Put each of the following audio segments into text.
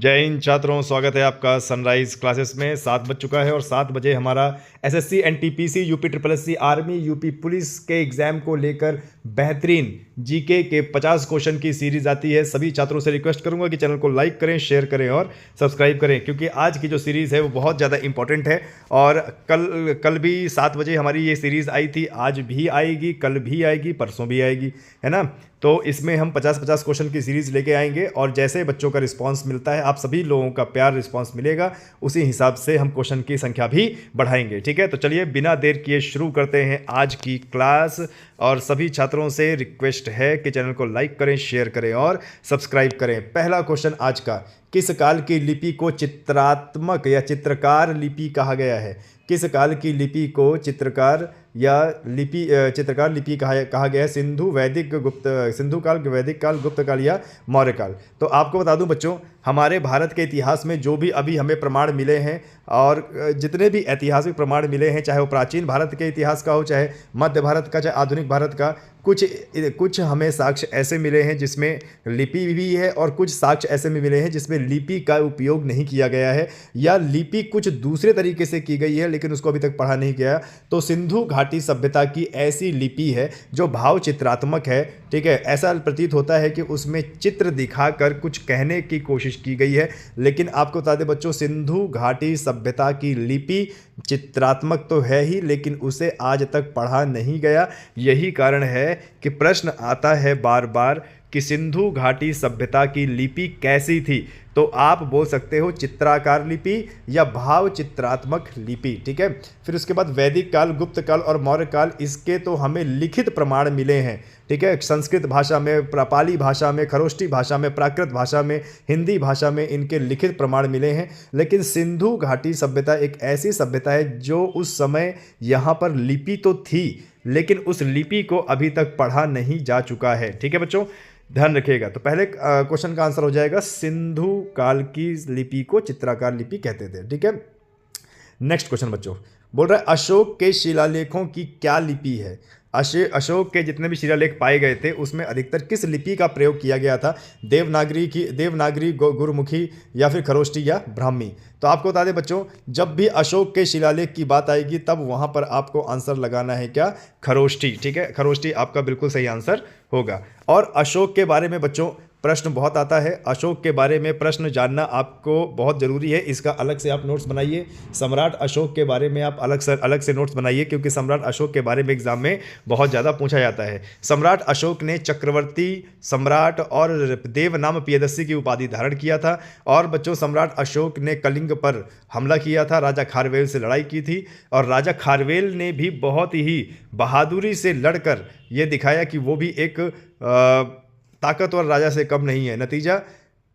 जय हिंद छात्रों, स्वागत है आपका सनराइज क्लासेस में। 7 बज चुका है और 7 बजे हमारा SSC NTPC UP triple SC army UP police के एग्जाम को लेकर बेहतरीन जीके के 50 क्वेश्चन की सीरीज आती है। सभी छात्रों से रिक्वेस्ट करूंगा कि चैनल को लाइक करें, शेयर करें और सब्सक्राइब करें, क्योंकि आज की जो सीरीज़ है वो बहुत ज़्यादा इंपॉर्टेंट है। और कल भी 7 बजे हमारी ये सीरीज़ आई थी, आज भी आएगी, कल भी आएगी, परसों भी आएगी, है ना। तो इसमें हम 50-50 क्वेश्चन की सीरीज़ लेके आएंगे और जैसे बच्चों का रिस्पांस मिलता है, आप सभी लोगों का प्यार रिस्पांस मिलेगा, उसी हिसाब से हम क्वेश्चन की संख्या भी बढ़ाएंगे। ठीक है, तो चलिए बिना देर किए शुरू करते हैं आज की क्लास। और सभी छात्रों से रिक्वेस्ट है कि चैनल को लाइक करें, शेयर करें और सब्सक्राइब करें। पहला क्वेश्चन आज का, किस काल की लिपि को चित्रात्मक या चित्रकार लिपि कहा गया है? किस काल की लिपि को चित्रकार लिपि कहा गया है? सिंधु, वैदिक, गुप्त, सिंधु काल, वैदिक काल, गुप्त काल या मौर्य काल? तो आपको बता दूं बच्चों, हमारे भारत के इतिहास में जो भी अभी हमें प्रमाण मिले हैं और जितने भी ऐतिहासिक प्रमाण मिले हैं, चाहे वो प्राचीन भारत के इतिहास का हो, चाहे मध्य भारत का, चाहे आधुनिक भारत का, कुछ हमें साक्ष्य ऐसे मिले हैं जिसमें लिपि भी है और कुछ साक्ष्य ऐसे में मिले हैं जिसमें लिपि का उपयोग नहीं किया गया है या लिपि कुछ दूसरे तरीके से की गई है लेकिन उसको अभी तक पढ़ा नहीं गया। तो सिंधु घाटी सभ्यता की ऐसी लिपि है जो भाव चित्रात्मक है। ठीक है, ऐसा प्रतीत होता है कि उसमें चित्र दिखाकर कुछ कहने की कोशिश की गई है। लेकिन आपको बता दें बच्चों, सिंधु घाटी सभ्यता की लिपि चित्रात्मक तो है ही, लेकिन उसे आज तक पढ़ा नहीं गया। यही कारण है कि प्रश्न आता है बार बार कि सिंधु घाटी सभ्यता की लिपि कैसी थी। तो आप बोल सकते हो चित्राकार लिपि या भाव चित्रात्मक लिपि। ठीक है, फिर उसके बाद वैदिक काल, गुप्त काल और मौर्य काल, इसके तो हमें लिखित प्रमाण मिले हैं। ठीक है, संस्कृत भाषा में, पाली भाषा में, खरोष्टी भाषा में, प्राकृत भाषा में, हिंदी भाषा में इनके लिखित प्रमाण मिले हैं। लेकिन सिंधु घाटी सभ्यता एक ऐसी सभ्यता है जो उस समय यहाँ पर लिपि तो थी लेकिन उस लिपि को अभी तक पढ़ा नहीं जा चुका है। ठीक है बच्चों, ध्यान रखिएगा। तो पहले क्वेश्चन का आंसर हो जाएगा सिंधु काल की लिपि को चित्राकार लिपि कहते थे। ठीक है, नेक्स्ट क्वेश्चन बच्चों बोल रहा है, अशोक के शिलालेखों की क्या लिपि है? अशोक के जितने भी शिलालेख पाए गए थे उसमें अधिकतर किस लिपि का प्रयोग किया गया था? देवनागरी, गुरुमुखी या फिर खरोष्टी या ब्राह्मी? तो आपको बता दें बच्चों, जब भी अशोक के शिलालेख की बात आएगी तब वहां पर आपको आंसर लगाना है क्या? खरोष्टी। ठीक है, खरोष्टी आपका बिल्कुल सही आंसर होगा। और अशोक के बारे में बच्चों प्रश्न बहुत आता है। अशोक के बारे में प्रश्न जानना आपको बहुत ज़रूरी है, इसका अलग से आप नोट्स बनाइए। सम्राट अशोक के बारे में आप अलग से नोट्स बनाइए, क्योंकि सम्राट अशोक के बारे में एग्जाम में बहुत ज़्यादा पूछा जाता है। सम्राट अशोक ने चक्रवर्ती, सम्राट और देव नाम पियदस्सी की उपाधि धारण किया था। और बच्चों, सम्राट अशोक ने कलिंग पर हमला किया था, राजा खारवेल से लड़ाई की थी और राजा खारवेल ने भी बहुत ही बहादुरी से लड़कर ये दिखाया कि वो भी एक ताकतवर राजा से कम नहीं है। नतीजा,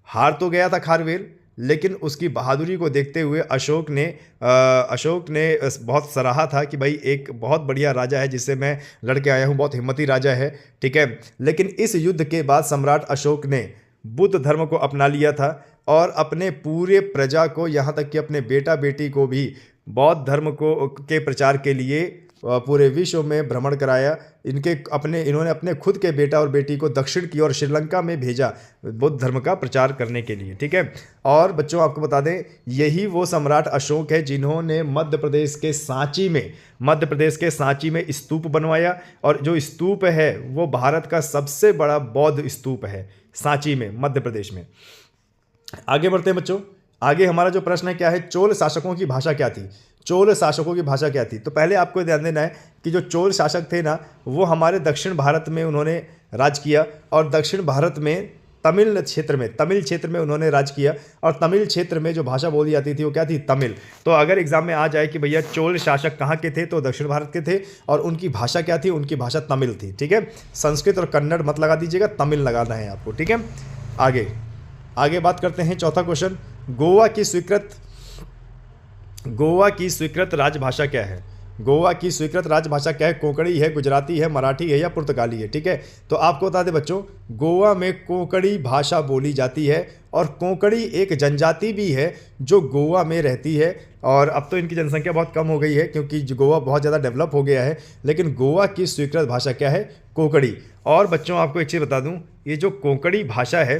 हार तो गया था खारवेल, लेकिन उसकी बहादुरी को देखते हुए अशोक ने बहुत सराहा था कि भाई एक बहुत बढ़िया राजा है जिससे मैं लड़के आया हूँ, बहुत हिम्मती राजा है। ठीक है, लेकिन इस युद्ध के बाद सम्राट अशोक ने बुद्ध धर्म को अपना लिया था और अपने पूरे प्रजा को, यहाँ तक कि अपने बेटा बेटी को भी बौद्ध धर्म के प्रचार के लिए पूरे विश्व में भ्रमण कराया। इन्होंने अपने खुद के बेटा और बेटी को दक्षिण की ओर श्रीलंका में भेजा बुद्ध धर्म का प्रचार करने के लिए। ठीक है, और बच्चों आपको बता दें, यही वो सम्राट अशोक है जिन्होंने मध्य प्रदेश के सांची में स्तूप बनवाया। और जो स्तूप है वो भारत का सबसे बड़ा बौद्ध स्तूप है, सांची में, मध्य प्रदेश में। आगे बढ़ते हैं बच्चों। आगे हमारा जो प्रश्न है क्या है, चोल शासकों की भाषा क्या थी? चोल शासकों की भाषा क्या थी? तो पहले आपको ध्यान देना है कि जो चोल शासक थे ना, वो हमारे दक्षिण भारत में उन्होंने राज किया और दक्षिण भारत में तमिल क्षेत्र में उन्होंने राज किया। और तमिल क्षेत्र में जो भाषा बोली जाती थी वो क्या थी? तमिल। तो अगर एग्जाम में आ जाए कि भैया चोल शासक कहाँ के थे, तो दक्षिण भारत के थे और उनकी भाषा क्या थी? उनकी भाषा तमिल थी। ठीक है, संस्कृत और कन्नड़ मत लगा दीजिएगा, तमिल लगाना है आपको। ठीक है, आगे बात करते हैं। चौथा क्वेश्चन, गोवा की स्वीकृत राजभाषा क्या है? गोवा की स्वीकृत राजभाषा क्या है? कोंकणी है, गुजराती है, मराठी है या पुर्तगाली है? ठीक है, तो आपको बता दें बच्चों, गोवा में कोंकणी भाषा बोली जाती है और कोंकणी एक जनजाति भी है जो गोवा में रहती है। और अब तो इनकी जनसंख्या बहुत कम हो गई है क्योंकि गोवा बहुत ज़्यादा डेवलप हो गया है, लेकिन गोवा की स्वीकृत भाषा क्या है? कोंकणी। और बच्चों आपको एक चीज़ बता दूं, ये जो कोंकणी भाषा है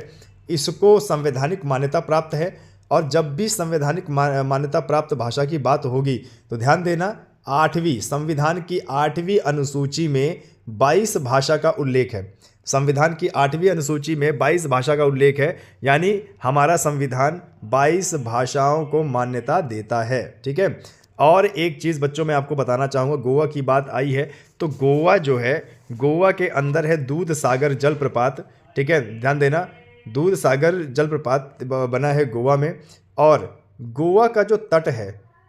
इसको संवैधानिक मान्यता प्राप्त है। और जब भी संवैधानिक मान्यता प्राप्त भाषा की बात होगी तो ध्यान देना, 8वीं संविधान की 8वीं अनुसूची में 22 भाषा का उल्लेख है। संविधान की 8वीं अनुसूची में 22 भाषा का उल्लेख है, यानी हमारा संविधान 22 भाषाओं को मान्यता देता है। ठीक है। और एक चीज़ बच्चों मैं आपको बताना चाहूँगा, गोवा की बात आई है तो गोवा जो है, गोवा के अंदर है दूध सागर जलप्रपात। ठीक है, ध्यान देना, दूध सागर जलप्रपात बना है गोवा में। और गोवा का जो तट है,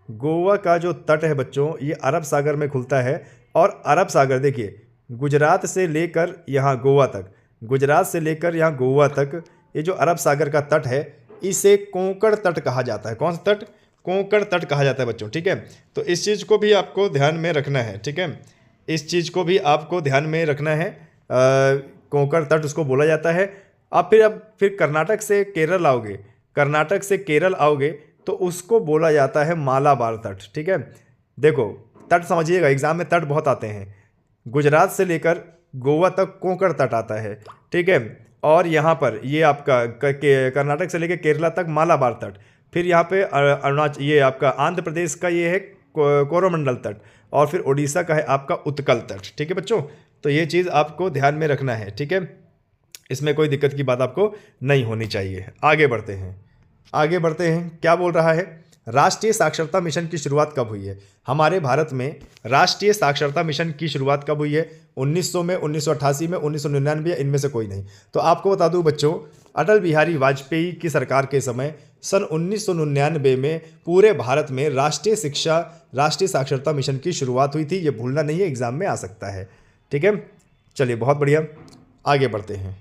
गोवा का जो तट है बच्चों, ये अरब सागर में खुलता है। और अरब सागर देखिए, गुजरात से लेकर यहाँ गोवा तक, गुजरात से लेकर यहाँ गोवा तक, ये जो अरब सागर का तट है इसे कोंकण तट कहा जाता है। कौन सा तट? कोंकण तट कहा जाता है बच्चों। ठीक है, तो इस चीज़ को भी आपको ध्यान में रखना है। ठीक है, इस चीज़ को भी आपको ध्यान में रखना है। कोंकण तट उसको बोला जाता है। अब फिर कर्नाटक से केरल आओगे, कर्नाटक से केरल आओगे तो उसको बोला जाता है मालाबार तट। ठीक है, देखो तट समझिएगा, एग्जाम में तट बहुत आते हैं। गुजरात से लेकर गोवा तक कोंकण तट आता है। ठीक है, और यहाँ पर ये आपका कर्नाटक से लेकर केरला तक मालाबार तट। फिर यहाँ पे अरुणाचल, ये आपका आंध्र प्रदेश का ये है कोरोमंडल तट। और फिर उड़ीसा का है आपका उत्कल तट। ठीक है बच्चों, तो ये चीज़ आपको ध्यान में रखना है। ठीक है, इसमें कोई दिक्कत की बात आपको नहीं होनी चाहिए। आगे बढ़ते हैं, आगे बढ़ते हैं। क्या बोल रहा है? राष्ट्रीय साक्षरता मिशन की शुरुआत कब हुई है? हमारे भारत में राष्ट्रीय साक्षरता मिशन की शुरुआत कब हुई है? 1900 में, 1988 में, 1999 या इनमें से कोई नहीं। तो आपको बता दूं बच्चों, अटल बिहारी वाजपेयी की सरकार के समय सन 1999 में पूरे भारत में राष्ट्रीय साक्षरता मिशन की शुरुआत हुई थी। ये भूलना नहीं है, एग्जाम में आ सकता है। ठीक है, चलिए बहुत बढ़िया, आगे बढ़ते हैं।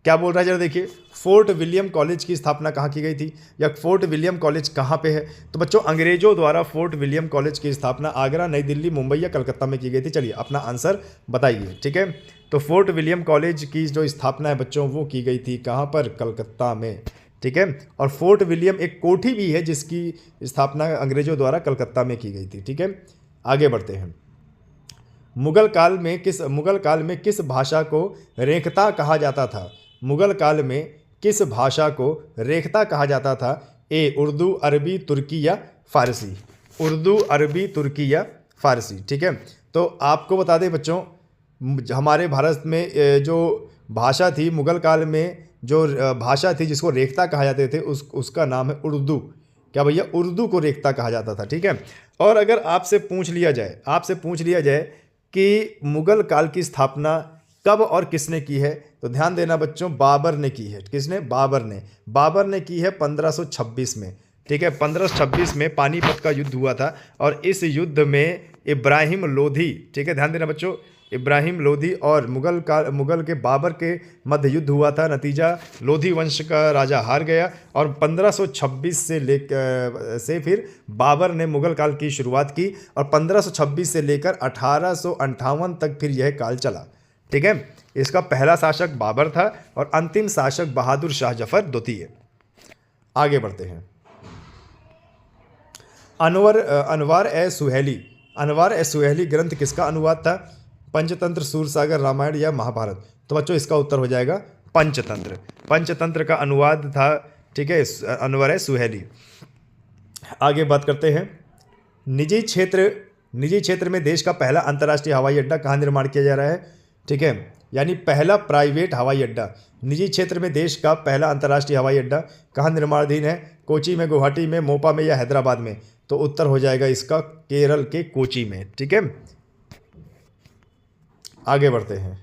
क्या बोल रहा है जरा देखिए, फोर्ट विलियम कॉलेज की स्थापना कहाँ की गई थी, या फोर्ट विलियम कॉलेज कहाँ पे है? तो बच्चों अंग्रेजों द्वारा फोर्ट विलियम कॉलेज की स्थापना आगरा, नई दिल्ली, मुंबई या कलकत्ता में की गई थी। चलिए अपना आंसर बताइए। ठीक है, तो फोर्ट विलियम कॉलेज की जो स्थापना है बच्चों वो की गई थी कहाँ पर? कलकत्ता में। ठीक है, और फोर्ट विलियम एक कोठी भी है जिसकी स्थापना अंग्रेजों द्वारा कलकत्ता में की गई थी। ठीक है, आगे बढ़ते हैं। मुगल काल में किस भाषा को रेखता कहा जाता था? मुगल काल में किस भाषा को रेखता कहा जाता था? ए उर्दू, अरबी, तुर्की या फारसी? उर्दू, अरबी, तुर्की या फारसी? ठीक है, तो आपको बता दें बच्चों, हमारे भारत में जो भाषा थी मुगल काल में, जो भाषा थी जिसको रेखता कहा जाते थे उसका नाम है उर्दू। क्या भैया? उर्दू को रेखता कहा जाता था। ठीक है, और अगर आपसे पूछ लिया जाए कि मुगल काल की स्थापना कब और किसने की है, तो ध्यान देना बच्चों, बाबर ने की है। किसने? बाबर ने की है 1526 में। ठीक है, 1526 में पानीपत का युद्ध हुआ था और इस युद्ध में इब्राहिम लोधी, ठीक है ध्यान देना बच्चों, इब्राहिम लोधी और मुगल के बाबर के मध्य युद्ध हुआ था। नतीजा लोधी वंश का राजा हार गया और 1526 से फिर बाबर ने मुगल काल की शुरुआत की और 1526 से लेकर 1858 तक फिर यह काल चला। ठीक है, इसका पहला शासक बाबर था और अंतिम शासक बहादुर शाह जफर द्वितीय। आगे बढ़ते हैं। अनवार ए सुहेली ग्रंथ किसका अनुवाद था? पंचतंत्र, सूरसागर, रामायण या महाभारत? तो बच्चों इसका उत्तर हो जाएगा पंचतंत्र का अनुवाद था। ठीक है, अनवर ए सुहेली। आगे बात करते हैं। निजी क्षेत्र में देश का पहला अंतर्राष्ट्रीय हवाई अड्डा कहाँ निर्माण किया जा रहा है? ठीक है, यानी पहला प्राइवेट हवाई अड्डा, निजी क्षेत्र में देश का पहला अंतर्राष्ट्रीय हवाई अड्डा कहाँ निर्माणाधीन है? कोची में, गुवाहाटी में, मोपा में या हैदराबाद में? तो उत्तर हो जाएगा इसका केरल के कोची में। ठीक है, आगे बढ़ते हैं।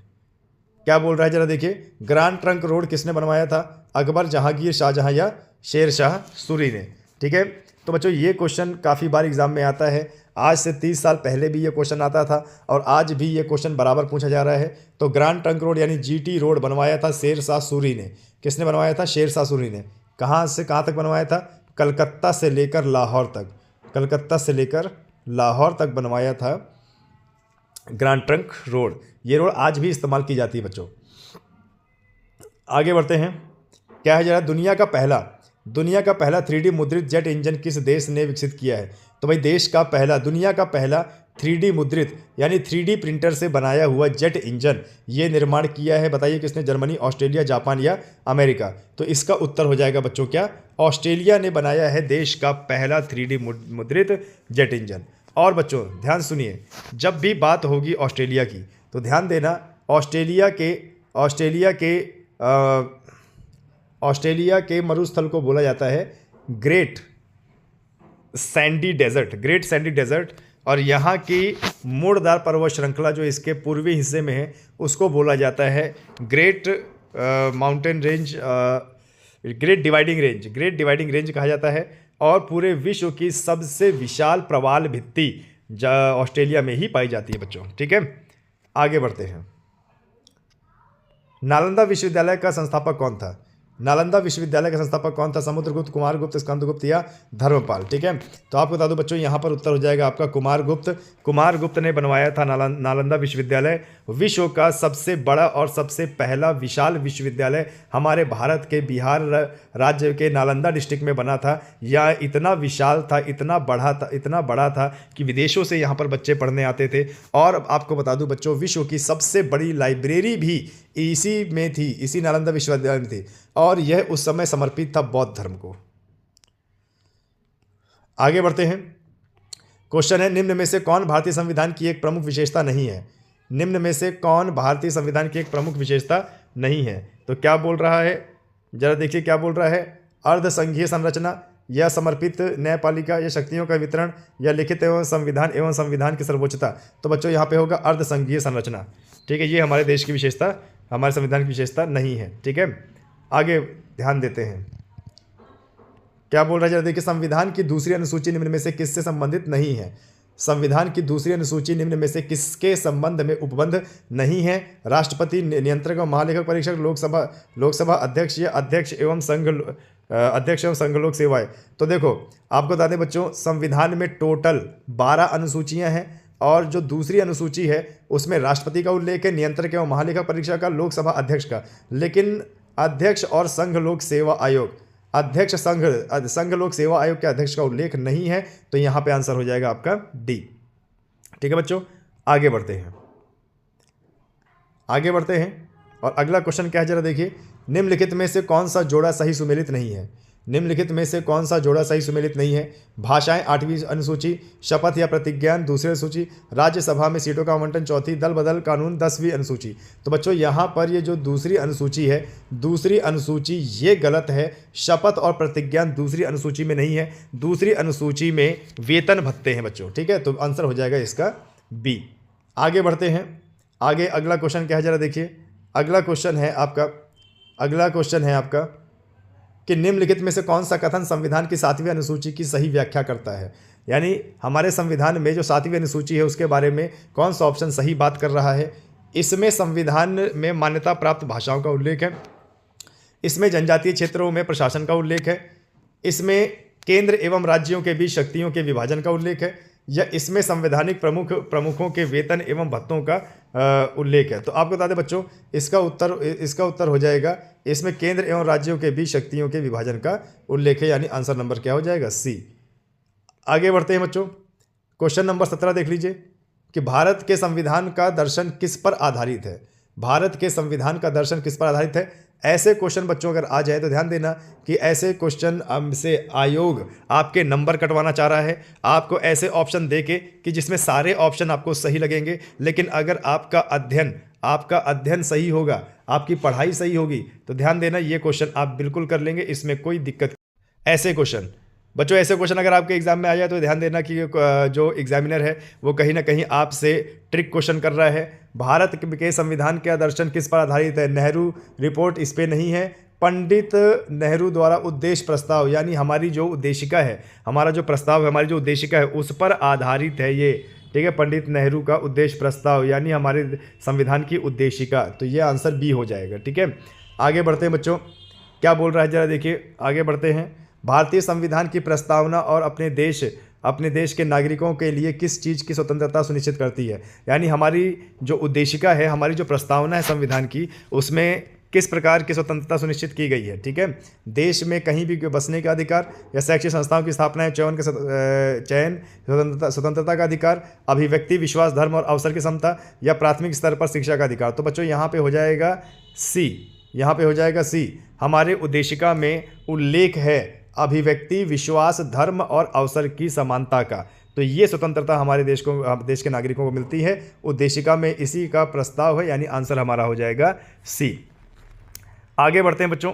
क्या बोल रहा है जरा देखिए, ग्रैंड ट्रंक रोड किसने बनवाया था? अकबर, जहांगीर, शाहजहां या शेर शाह सूरी ने? ठीक है, तो बच्चों ये क्वेश्चन काफ़ी बार एग्जाम में आता है। आज से 30 साल पहले भी ये क्वेश्चन आता था और आज भी ये क्वेश्चन बराबर पूछा जा रहा है। तो ग्रैंड ट्रंक रोड यानी जीटी रोड बनवाया था शेर शाह सूरी ने। किसने बनवाया था? शेर शाह सूरी ने। कहाँ से कहाँ तक बनवाया था? कलकत्ता से लेकर लाहौर तक, कलकत्ता से लेकर लाहौर तक बनवाया था ग्रैंड ट्रंक रोड। ये रोड आज भी इस्तेमाल की जाती है बच्चों। आगे बढ़ते हैं। क्या है जरा, दुनिया का पहला दुनिया का पहला 3D मुद्रित जेट इंजन किस देश ने विकसित किया है? तो भाई देश का पहला, दुनिया का पहला 3D मुद्रित यानी 3D प्रिंटर से बनाया हुआ जेट इंजन ये निर्माण किया है, बताइए किसने? जर्मनी, ऑस्ट्रेलिया, जापान या अमेरिका? तो इसका उत्तर हो जाएगा बच्चों क्या? ऑस्ट्रेलिया ने बनाया है देश का पहला 3D मुद्रित जेट इंजन। और बच्चों ध्यान सुनिए, जब भी बात होगी ऑस्ट्रेलिया की तो ध्यान देना, ऑस्ट्रेलिया के मरुस्थल को बोला जाता है ग्रेट सैंडी डेजर्ट, और यहाँ की मुड़दार पर्वत श्रृंखला जो इसके पूर्वी हिस्से में है उसको बोला जाता है ग्रेट डिवाइडिंग रेंज कहा जाता है। और पूरे विश्व की सबसे विशाल प्रवाल भित्ति ऑस्ट्रेलिया में ही पाई जाती है बच्चों। ठीक है, आगे बढ़ते हैं। नालंदा विश्वविद्यालय का संस्थापक कौन था? नालंदा विश्वविद्यालय का संस्थापक कौन था? समुद्रगुप्त, कुमारगुप्त, स्कंदगुप्त या धर्मपाल? ठीक है, तो आपको बता दूं बच्चों यहाँ पर उत्तर हो जाएगा आपका कुमारगुप्त ने बनवाया था नालंदा विश्वविद्यालय। विश्व का सबसे बड़ा और सबसे पहला विशाल विश्वविद्यालय हमारे भारत के बिहार राज्य के नालंदा डिस्ट्रिक्ट में बना था। यह इतना विशाल था, इतना बड़ा था कि विदेशों से यहाँ पर बच्चे पढ़ने आते थे। और आपको बता दूं बच्चों, विश्व की सबसे बड़ी लाइब्रेरी भी इसी में थी, इसी नालंदा विश्वविद्यालय में थी, और यह उस समय समर्पित था बौद्ध धर्म को। आगे बढ़ते हैं। क्वेश्चन है, निम्न में से कौन भारतीय संविधान की एक प्रमुख विशेषता नहीं है? निम्न में से कौन भारतीय संविधान की एक प्रमुख विशेषता नहीं है? तो क्या बोल रहा है, जरा देखिए क्या बोल रहा है? अर्ध संघीय संरचना, या समर्पित न्यायपालिका, या शक्तियों का वितरण, या लिखित एवं संविधान की सर्वोच्चता? तो बच्चों यहाँ पे होगा अर्ध संघीय संरचना। ठीक है, ये हमारे देश की विशेषता, हमारे संविधान की विशेषता नहीं है। ठीक है, आगे ध्यान देते हैं क्या बोल रहा है, जरा देखिए। संविधान की दूसरी अनुसूची निम्न में से किससे संबंधित नहीं है? संविधान की दूसरी अनुसूची निम्न में से किसके संबंध में उपबंध नहीं है? राष्ट्रपति, नियंत्रक और महालेखक परीक्षक, लोकसभा अध्यक्ष, या अध्यक्ष एवं संघ लोक सेवाएं? तो देखो आपको बता दें बच्चों, संविधान में टोटल 12 अनुसूचियां हैं, और जो दूसरी अनुसूची है उसमें राष्ट्रपति का उल्लेख है, नियंत्रक एवं महालेखा परीक्षा का, लोकसभा अध्यक्ष का। लेकिन अध्यक्ष और संघ लोक सेवा आयोग, संघ लोक सेवा आयोग के अध्यक्ष का उल्लेख नहीं है। तो यहाँ पे आंसर हो जाएगा आपका डी। ठीक है बच्चों, आगे बढ़ते हैं। और अगला क्वेश्चन क्या है, जरा देखिए। निम्नलिखित में से कौन सा जोड़ा सही सुमेलित नहीं है? निम्नलिखित में से कौन सा जोड़ा सही सुमेलित नहीं है? भाषाएं 8वीं अनुसूची, शपथ या प्रतिज्ञान दूसरी अनुसूची, राज्यसभा में सीटों का आवंटन चौथी, दल बदल कानून 10वीं अनुसूची। तो बच्चों यहाँ पर ये जो दूसरी अनुसूची है, दूसरी अनुसूची ये गलत है। शपथ और प्रतिज्ञान दूसरी अनुसूची में नहीं है, दूसरी अनुसूची में वेतन भत्ते हैं बच्चों। ठीक है, तो आंसर हो जाएगा इसका बी। आगे बढ़ते हैं। आगे अगला क्वेश्चन क्या है, जरा देखिए। अगला क्वेश्चन है आपका कि निम्नलिखित में से कौन सा कथन संविधान की 7वीं अनुसूची की सही व्याख्या करता है? यानी हमारे संविधान में जो 7वीं अनुसूची है उसके बारे में कौन सा ऑप्शन सही बात कर रहा है? इसमें संविधान में मान्यता प्राप्त भाषाओं का उल्लेख है, इसमें जनजातीय क्षेत्रों में प्रशासन का उल्लेख है, इसमें केंद्र एवं राज्यों के बीच शक्तियों के विभाजन का उल्लेख है, या इसमें संवैधानिक प्रमुखों के वेतन एवं भत्तों का उल्लेख है? तो आपको बता दें बच्चों, इसका उत्तर हो जाएगा इसमें केंद्र एवं राज्यों के बीच शक्तियों के विभाजन का उल्लेख है, यानी आंसर नंबर क्या हो जाएगा? सी। आगे बढ़ते हैं बच्चों। क्वेश्चन नंबर 17 देख लीजिए कि भारत के संविधान का दर्शन किस पर आधारित है? भारत के संविधान का दर्शन किस पर आधारित है? ऐसे क्वेश्चन बच्चों अगर आ जाए तो ध्यान देना कि ऐसे क्वेश्चन से आयोग आपके नंबर कटवाना चाह रहा है, आपको ऐसे ऑप्शन देके कि जिसमें सारे ऑप्शन आपको सही लगेंगे। लेकिन अगर आपका अध्ययन सही होगा, आपकी पढ़ाई सही होगी, तो ध्यान देना ये क्वेश्चन आप बिल्कुल कर लेंगे, इसमें कोई दिक्कत। ऐसे क्वेश्चन अगर आपके एग्जाम में आ जाए तो ध्यान देना कि जो एग्जामिनर है वो कहीं ना कहीं आपसे ट्रिक क्वेश्चन कर रहा है। भारत के संविधान का दर्शन किस पर आधारित है? नेहरू रिपोर्ट इस पे नहीं है। पंडित नेहरू द्वारा उद्देश्य प्रस्ताव, यानी हमारी जो उद्देशिका है, हमारा जो प्रस्ताव है, हमारी जो उद्देशिका है उस पर आधारित है ये। ठीक है, पंडित नेहरू का उद्देश्य प्रस्ताव यानी हमारे संविधान की उद्देशिका। तो ये आंसर बी हो जाएगा। ठीक है, आगे बढ़ते हैं बच्चों। क्या बोल रहा है जरा देखिए, आगे बढ़ते हैं। भारतीय संविधान की प्रस्तावना और अपने देश के नागरिकों के लिए किस चीज़ की स्वतंत्रता सुनिश्चित करती है? यानी हमारी जो उद्देशिका है, हमारी जो प्रस्तावना है संविधान की, उसमें किस प्रकार की स्वतंत्रता सुनिश्चित की गई है। ठीक है, देश में कहीं भी बसने का अधिकार, या शैक्षिक संस्थाओं की स्थापना, चयन स्वतंत्रता का अधिकार, अभिव्यक्ति, विश्वास, धर्म और अवसर की समता, या प्राथमिक स्तर पर शिक्षा का अधिकार। तो बच्चों यहाँ पे हो जाएगा सी, यहाँ पे हो जाएगा सी। हमारे उद्देशिका में उल्लेख है अभिव्यक्ति, विश्वास, धर्म और अवसर की समानता का। तो ये स्वतंत्रता हमारे देश के नागरिकों को मिलती है। उद्देशिका में इसी का प्रस्ताव है, यानी आंसर हमारा हो जाएगा सी। आगे बढ़ते हैं बच्चों,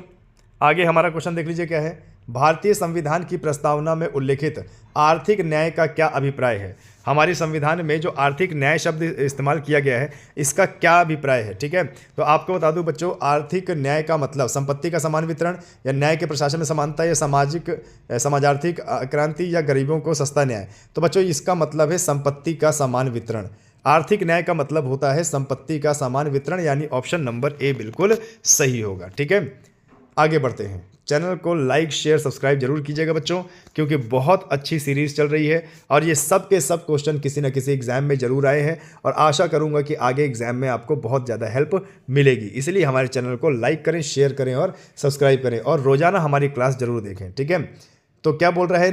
आगे हमारा क्वेश्चन देख लीजिए क्या है। भारतीय संविधान की प्रस्तावना में उल्लेखित आर्थिक न्याय का क्या अभिप्राय है। हमारे संविधान में जो आर्थिक न्याय शब्द इस्तेमाल किया गया है, इसका क्या अभिप्राय है। ठीक है, तो आपको बता दूं बच्चों, आर्थिक न्याय का मतलब संपत्ति का समान वितरण, या न्याय के प्रशासन में समानता, या समाजार्थिक क्रांति, या गरीबों को सस्ता न्याय। तो बच्चों इसका मतलब है संपत्ति का समान वितरण। आर्थिक न्याय का मतलब होता है संपत्ति का समान वितरण, यानी ऑप्शन नंबर ए बिल्कुल सही होगा। ठीक है, आगे बढ़ते हैं। चैनल को लाइक, शेयर, सब्सक्राइब जरूर कीजिएगा बच्चों, क्योंकि बहुत अच्छी सीरीज़ चल रही है और ये सब के सब क्वेश्चन किसी न किसी एग्जाम में ज़रूर आए हैं, और आशा करूंगा कि आगे एग्जाम में आपको बहुत ज़्यादा हेल्प मिलेगी। इसलिए हमारे चैनल को लाइक करें, शेयर करें और सब्सक्राइब करें, और रोज़ाना हमारी क्लास जरूर देखें। ठीक है, तो क्या बोल रहा है,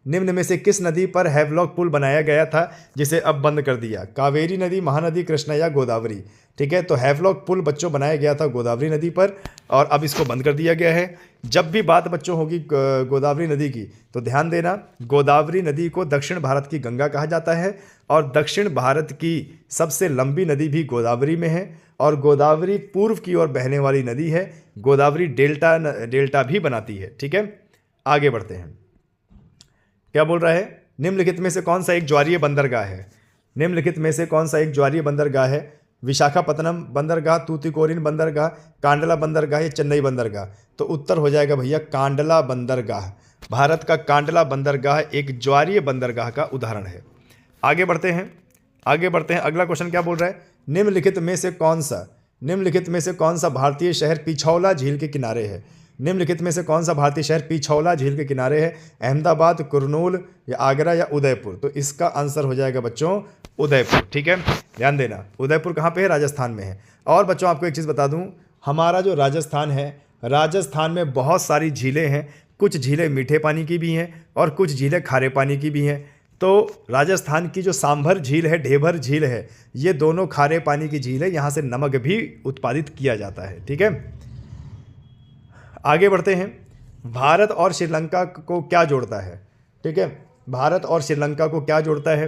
निम्न में से किस नदी पर हैवलॉक पुल बनाया गया था जिसे अब बंद कर दिया। कावेरी नदी, महानदी, कृष्णा या गोदावरी। ठीक है, तो हैवलॉक पुल बच्चों बनाया गया था गोदावरी नदी पर, और अब इसको बंद कर दिया गया है। जब भी बात बच्चों होगी गोदावरी नदी की, तो ध्यान देना, गोदावरी नदी को दक्षिण भारत की गंगा कहा जाता है, और दक्षिण भारत की सबसे लंबी नदी भी गोदावरी में है, और गोदावरी पूर्व की ओर बहने वाली नदी है। गोदावरी डेल्टा भी बनाती है। ठीक है, आगे बढ़ते हैं। क्या बोल रहा है, निम्नलिखित में से कौन सा एक ज्वारीय बंदरगाह है। निम्नलिखित में से कौन सा एक ज्वारीय बंदरगाह है। विशाखापत्तनम बंदरगाह, तूतीकोरिन बंदरगाह, कांडला बंदरगाह या चेन्नई बंदरगाह। तो उत्तर हो जाएगा भैया कांडला बंदरगाह। भारत का कांडला बंदरगाह एक ज्वारीय बंदरगाह का उदाहरण है। आगे बढ़ते हैं, अगला क्वेश्चन क्या बोल रहा है, निम्नलिखित में से कौन सा भारतीय शहर पिछौला झील के किनारे है। निम्नलिखित में से कौन सा भारतीय शहर पिछौला झील के किनारे है। अहमदाबाद, कुरनूल या आगरा या उदयपुर। तो इसका आंसर हो जाएगा बच्चों उदयपुर। ठीक है, ध्यान देना, उदयपुर कहाँ पे है, राजस्थान में है। और बच्चों आपको एक चीज़ बता दूं, हमारा जो राजस्थान है, राजस्थान में बहुत सारी झीलें हैं। कुछ झीलें मीठे पानी की भी हैं और कुछ झीलें खारे पानी की भी हैं। तो राजस्थान की जो सांभर झील है, ढेबर झील है, ये दोनों खारे पानी की झील है। यहाँ से नमक भी उत्पादित किया जाता है। ठीक है, आगे बढ़ते हैं। भारत और श्रीलंका को क्या जोड़ता है। ठीक है, भारत और श्रीलंका को क्या जोड़ता है,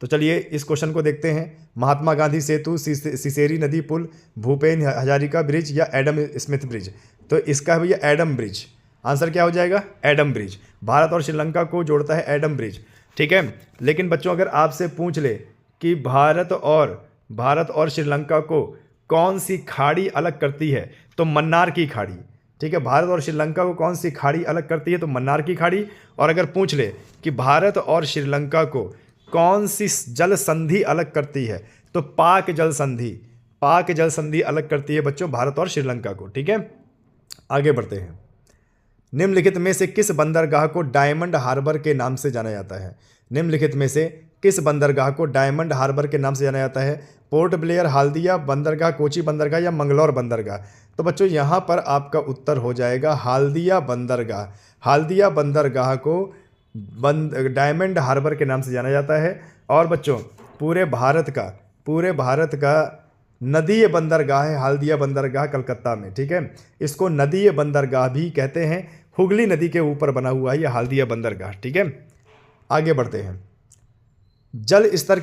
तो चलिए इस क्वेश्चन को देखते हैं। महात्मा गांधी सेतु, सिसेरी नदी पुल, भूपेन हजारिका ब्रिज या एडम स्मिथ ब्रिज। तो इसका है भैया एडम ब्रिज। आंसर क्या हो जाएगा, एडम ब्रिज। भारत और श्रीलंका को जोड़ता है एडम ब्रिज। ठीक है, लेकिन बच्चों अगर आपसे पूछ ले कि भारत और श्रीलंका को कौन सी खाड़ी अलग करती है, तो मन्नार की खाड़ी। ठीक है, भारत और श्रीलंका को कौन सी खाड़ी अलग करती है, तो मन्नार की खाड़ी। और अगर पूछ ले कि भारत और श्रीलंका को कौन सी जल संधि अलग करती है, तो पाक जल संधि अलग करती है बच्चों भारत और श्रीलंका को। ठीक है, आगे बढ़ते हैं। निम्नलिखित में से किस बंदरगाह को डायमंड हार्बर के नाम से जाना जाता है। निम्नलिखित में से किस बंदरगाह को डायमंड हार्बर के नाम से जाना जाता है। पोर्ट ब्लेयर, हाल्दिया बंदरगाह, कोची बंदरगाह या मंगलौर बंदरगाह। तो बच्चों यहाँ पर आपका उत्तर हो जाएगा हाल्दिया बंदरगाह। हाल्दिया बंदरगाह को डायमंड हार्बर के नाम से जाना जाता है। और बच्चों पूरे भारत का नदीय बंदरगाह है हाल्दिया बंदरगाह कलकत्ता में। ठीक है, इसको नदीय बंदरगाह भी कहते हैं। हुगली नदी के ऊपर बना हुआ है यह हाल्दिया बंदरगाह। ठीक है, आगे बढ़ते हैं। जल स्तर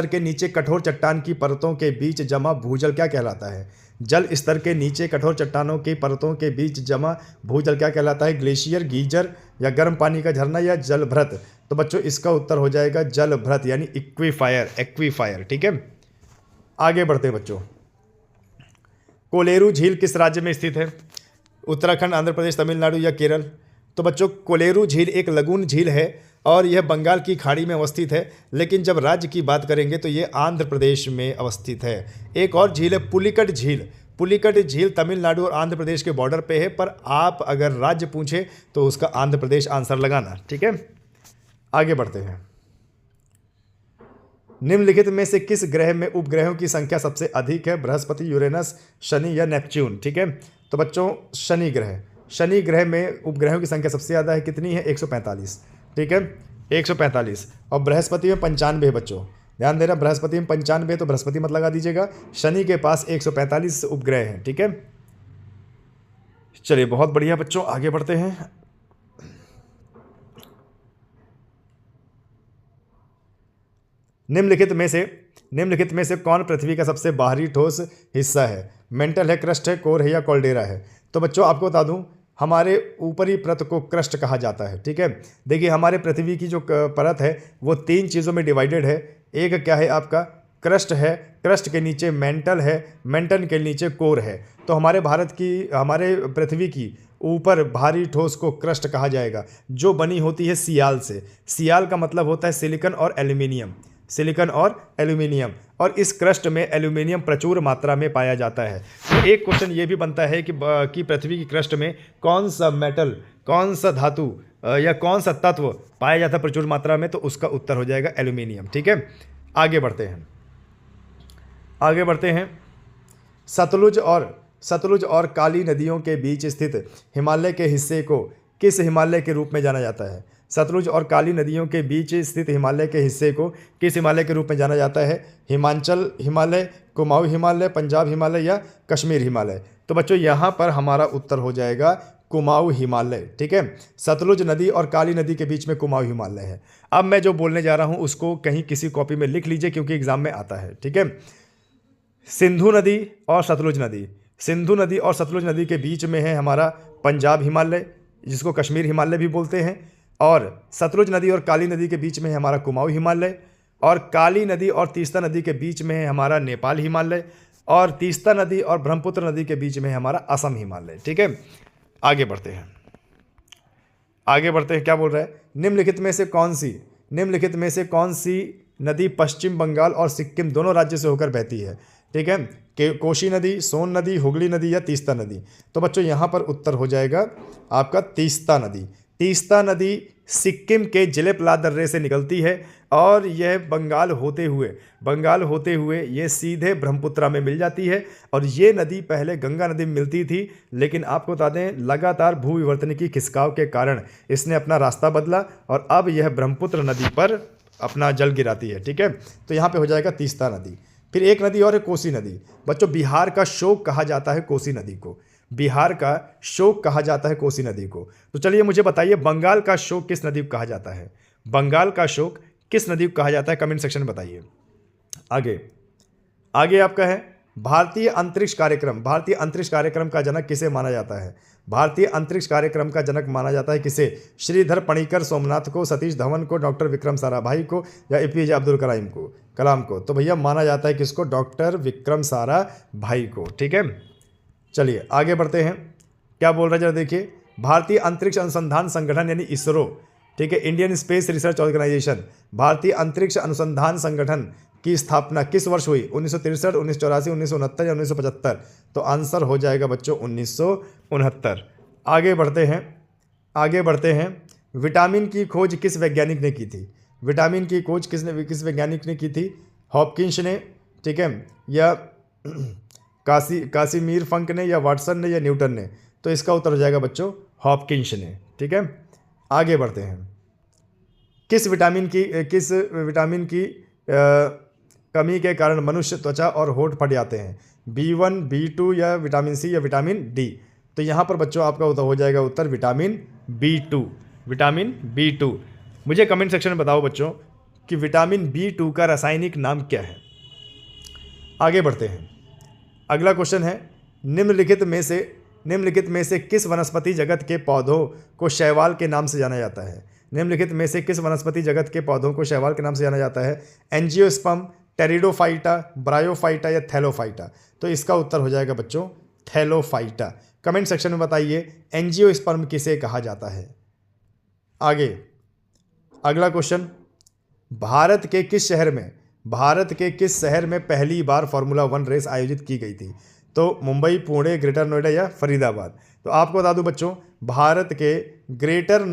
के नीचे कठोर चट्टान की परतों के बीच जमा भूजल क्या कहलाता है। जल स्तर के नीचे कठोर चट्टानों की परतों के बीच जमा भूजल क्या कहलाता है। ग्लेशियर, गीजर या गर्म पानी का झरना या जलभृत। तो बच्चों इसका उत्तर हो जाएगा जलभृत, यानी एक्वीफायर। ठीक है, आगे बढ़ते हैं बच्चों। कोलेरू झील किस राज्य में स्थित है। उत्तराखंड, आंध्र प्रदेश, तमिलनाडु या केरल। तो बच्चों कोलेरू झील एक लगून झील है और यह बंगाल की खाड़ी में अवस्थित है, लेकिन जब राज्य की बात करेंगे तो ये आंध्र प्रदेश में अवस्थित है। एक और झील है पुलिकट झील। पुलिकट झील तमिलनाडु और आंध्र प्रदेश के बॉर्डर पे है, पर आप अगर राज्य पूछे तो उसका आंध्र प्रदेश आंसर लगाना। ठीक है, आगे बढ़ते हैं। निम्नलिखित में से किस ग्रह में उपग्रहों की संख्या सबसे अधिक है? बृहस्पति, यूरेनस, शनि या नेपच्यून? ठीक है, तो बच्चों शनि ग्रह में उपग्रहों की संख्या सबसे ज़्यादा है, कितनी है? 145। ठीक है, 145। और बृहस्पति में 95 है बच्चों, ध्यान देना, बृहस्पति में 95, तो बृहस्पति मत लगा दीजिएगा। शनि के पास 145 उपग्रह हैं। ठीक है, चलिए बहुत बढ़िया बच्चों, आगे बढ़ते हैं। निम्नलिखित में से कौन पृथ्वी का सबसे बाहरी ठोस हिस्सा है? मेंटल है, क्रस्ट है, कोर है या कॉल्डेरा है? तो बच्चों आपको बता दूं, हमारे ऊपरी परत को क्रस्ट कहा जाता है। ठीक है, देखिए हमारे पृथ्वी की जो परत है वो 3 चीज़ों में डिवाइडेड है। एक क्या है आपका? क्रस्ट है, क्रस्ट के नीचे मेंटल है, मेंटल के नीचे कोर है। तो हमारे हमारे पृथ्वी की ऊपर भारी ठोस को क्रस्ट कहा जाएगा, जो बनी होती है सियाल से। सियाल का मतलब होता है सिलिकॉन और एल्यूमिनियम, और इस क्रस्ट में एल्यूमिनियम प्रचुर मात्रा में पाया जाता है। तो एक क्वेश्चन ये भी बनता है कि पृथ्वी की क्रस्ट में कौन सा मेटल, कौन सा धातु या कौन सा तत्व पाया जाता है प्रचुर मात्रा में? तो उसका उत्तर हो जाएगा एल्यूमिनियम। ठीक है, आगे बढ़ते हैं। सतलुज और काली नदियों के बीच स्थित हिमालय के हिस्से को किस हिमालय के रूप में जाना जाता है? सतलुज और काली नदियों के बीच स्थित हिमालय के हिस्से को किस हिमालय के रूप में जाना जाता है? हिमाचल हिमालय, कुमाऊं हिमालय, पंजाब हिमालय या कश्मीर हिमालय? तो बच्चों यहाँ पर हमारा उत्तर हो जाएगा कुमाऊं हिमालय। ठीक है, सतलुज नदी और काली नदी के बीच में कुमाऊं हिमालय है। अब मैं जो बोलने जा रहा हूँ उसको कहीं किसी कॉपी में लिख लीजिए, क्योंकि एग्जाम में आता है। ठीक है, सिंधु नदी और सतलुज नदी के बीच में है हमारा पंजाब हिमालय, जिसको कश्मीर हिमालय भी बोलते हैं। और सतलुज नदी और काली नदी के बीच में है हमारा कुमाऊं हिमालय, और काली नदी और तीस्ता नदी के बीच में है हमारा नेपाल हिमालय, और तीस्ता नदी और ब्रह्मपुत्र नदी के बीच में है हमारा असम हिमालय। ठीक है, आगे बढ़ते हैं। क्या बोल रहा है? निम्नलिखित में से कौन सी नदी पश्चिम बंगाल और सिक्किम दोनों राज्य से होकर बहती है? ठीक है, कोशी नदी, सोन नदी, हुगली नदी या तीस्ता नदी? तो बच्चों यहाँ पर उत्तर हो जाएगा आपका तीस्ता नदी। तीस्ता नदी सिक्किम के जिलेपला दर्रे से निकलती है, और यह बंगाल होते हुए ये सीधे ब्रह्मपुत्रा में मिल जाती है। और ये नदी पहले गंगा नदी में मिलती थी, लेकिन आपको बता दें लगातार भू विवर्तन की खिसकाव के कारण इसने अपना रास्ता बदला, और अब यह ब्रह्मपुत्र नदी पर अपना जल गिराती है। ठीक है, तो यहाँ पे हो जाएगा तीस्ता नदी। फिर एक नदी और है कोसी नदी। बच्चों बिहार का शोक कहा जाता है कोसी नदी को। तो चलिए मुझे बताइए, बंगाल का शोक किस नदी को कहा जाता है? कमेंट सेक्शन में बताइए। आगे आपका है भारतीय अंतरिक्ष कार्यक्रम का जनक किसे माना जाता है? भारतीय अंतरिक्ष कार्यक्रम का जनक माना जाता है किसे? श्रीधर पणिकर सोमनाथ को, सतीश धवन को, डॉक्टर विक्रम साराभाई को या एपीजे अब्दुल कलाम को? तो भैया माना जाता है किसको? डॉक्टर विक्रम साराभाई को। ठीक है, चलिए आगे बढ़ते हैं। क्या बोल रहा है जरा देखिए, भारतीय अंतरिक्ष अनुसंधान संगठन यानी इसरो, ठीक है, इंडियन स्पेस रिसर्च ऑर्गेनाइजेशन, भारतीय अंतरिक्ष अनुसंधान संगठन की स्थापना किस वर्ष हुई? 1963, 1984, 1969 या 1975? तो आंसर हो जाएगा बच्चों 1969। आगे बढ़ते हैं। विटामिन की खोज किस वैज्ञानिक ने की थी? किस वैज्ञानिक ने की थी? हॉपकिंस ने, ठीक है, या कासिमीर फंक ने, या वाटसन ने, या न्यूटन ने? तो इसका उत्तर हो जाएगा बच्चों हॉपकिंस ने। ठीक है, आगे बढ़ते हैं। किस विटामिन की कमी के कारण मनुष्य त्वचा और होंठ फट जाते हैं? B1, B2 या विटामिन सी या विटामिन डी? तो यहाँ पर बच्चों आपका हो जाएगा उत्तर विटामिन B2। मुझे कमेंट सेक्शन में बताओ बच्चों कि विटामिन B2 का रासायनिक नाम क्या है। आगे बढ़ते हैं। अगला क्वेश्चन है, निम्नलिखित में से किस वनस्पति जगत के पौधों को शैवाल के नाम से जाना जाता है? एंजियोस्पर्म, टेरिडोफाइटा, ब्रायोफाइटा या थैलोफाइटा? तो इसका उत्तर हो जाएगा बच्चों थैलोफाइटा। कमेंट सेक्शन में बताइए एंजियोस्पर्म किसे कहा जाता है। आगे अगला क्वेश्चन, भारत के किस शहर में पहली बार फार्मूला 1 रेस आयोजित की गई थी? तो मुंबई, पुणे, ग्रेटर नोएडा या फरीदाबाद? तो आपको बता दूं बच्चों, भारत के ग्रेटर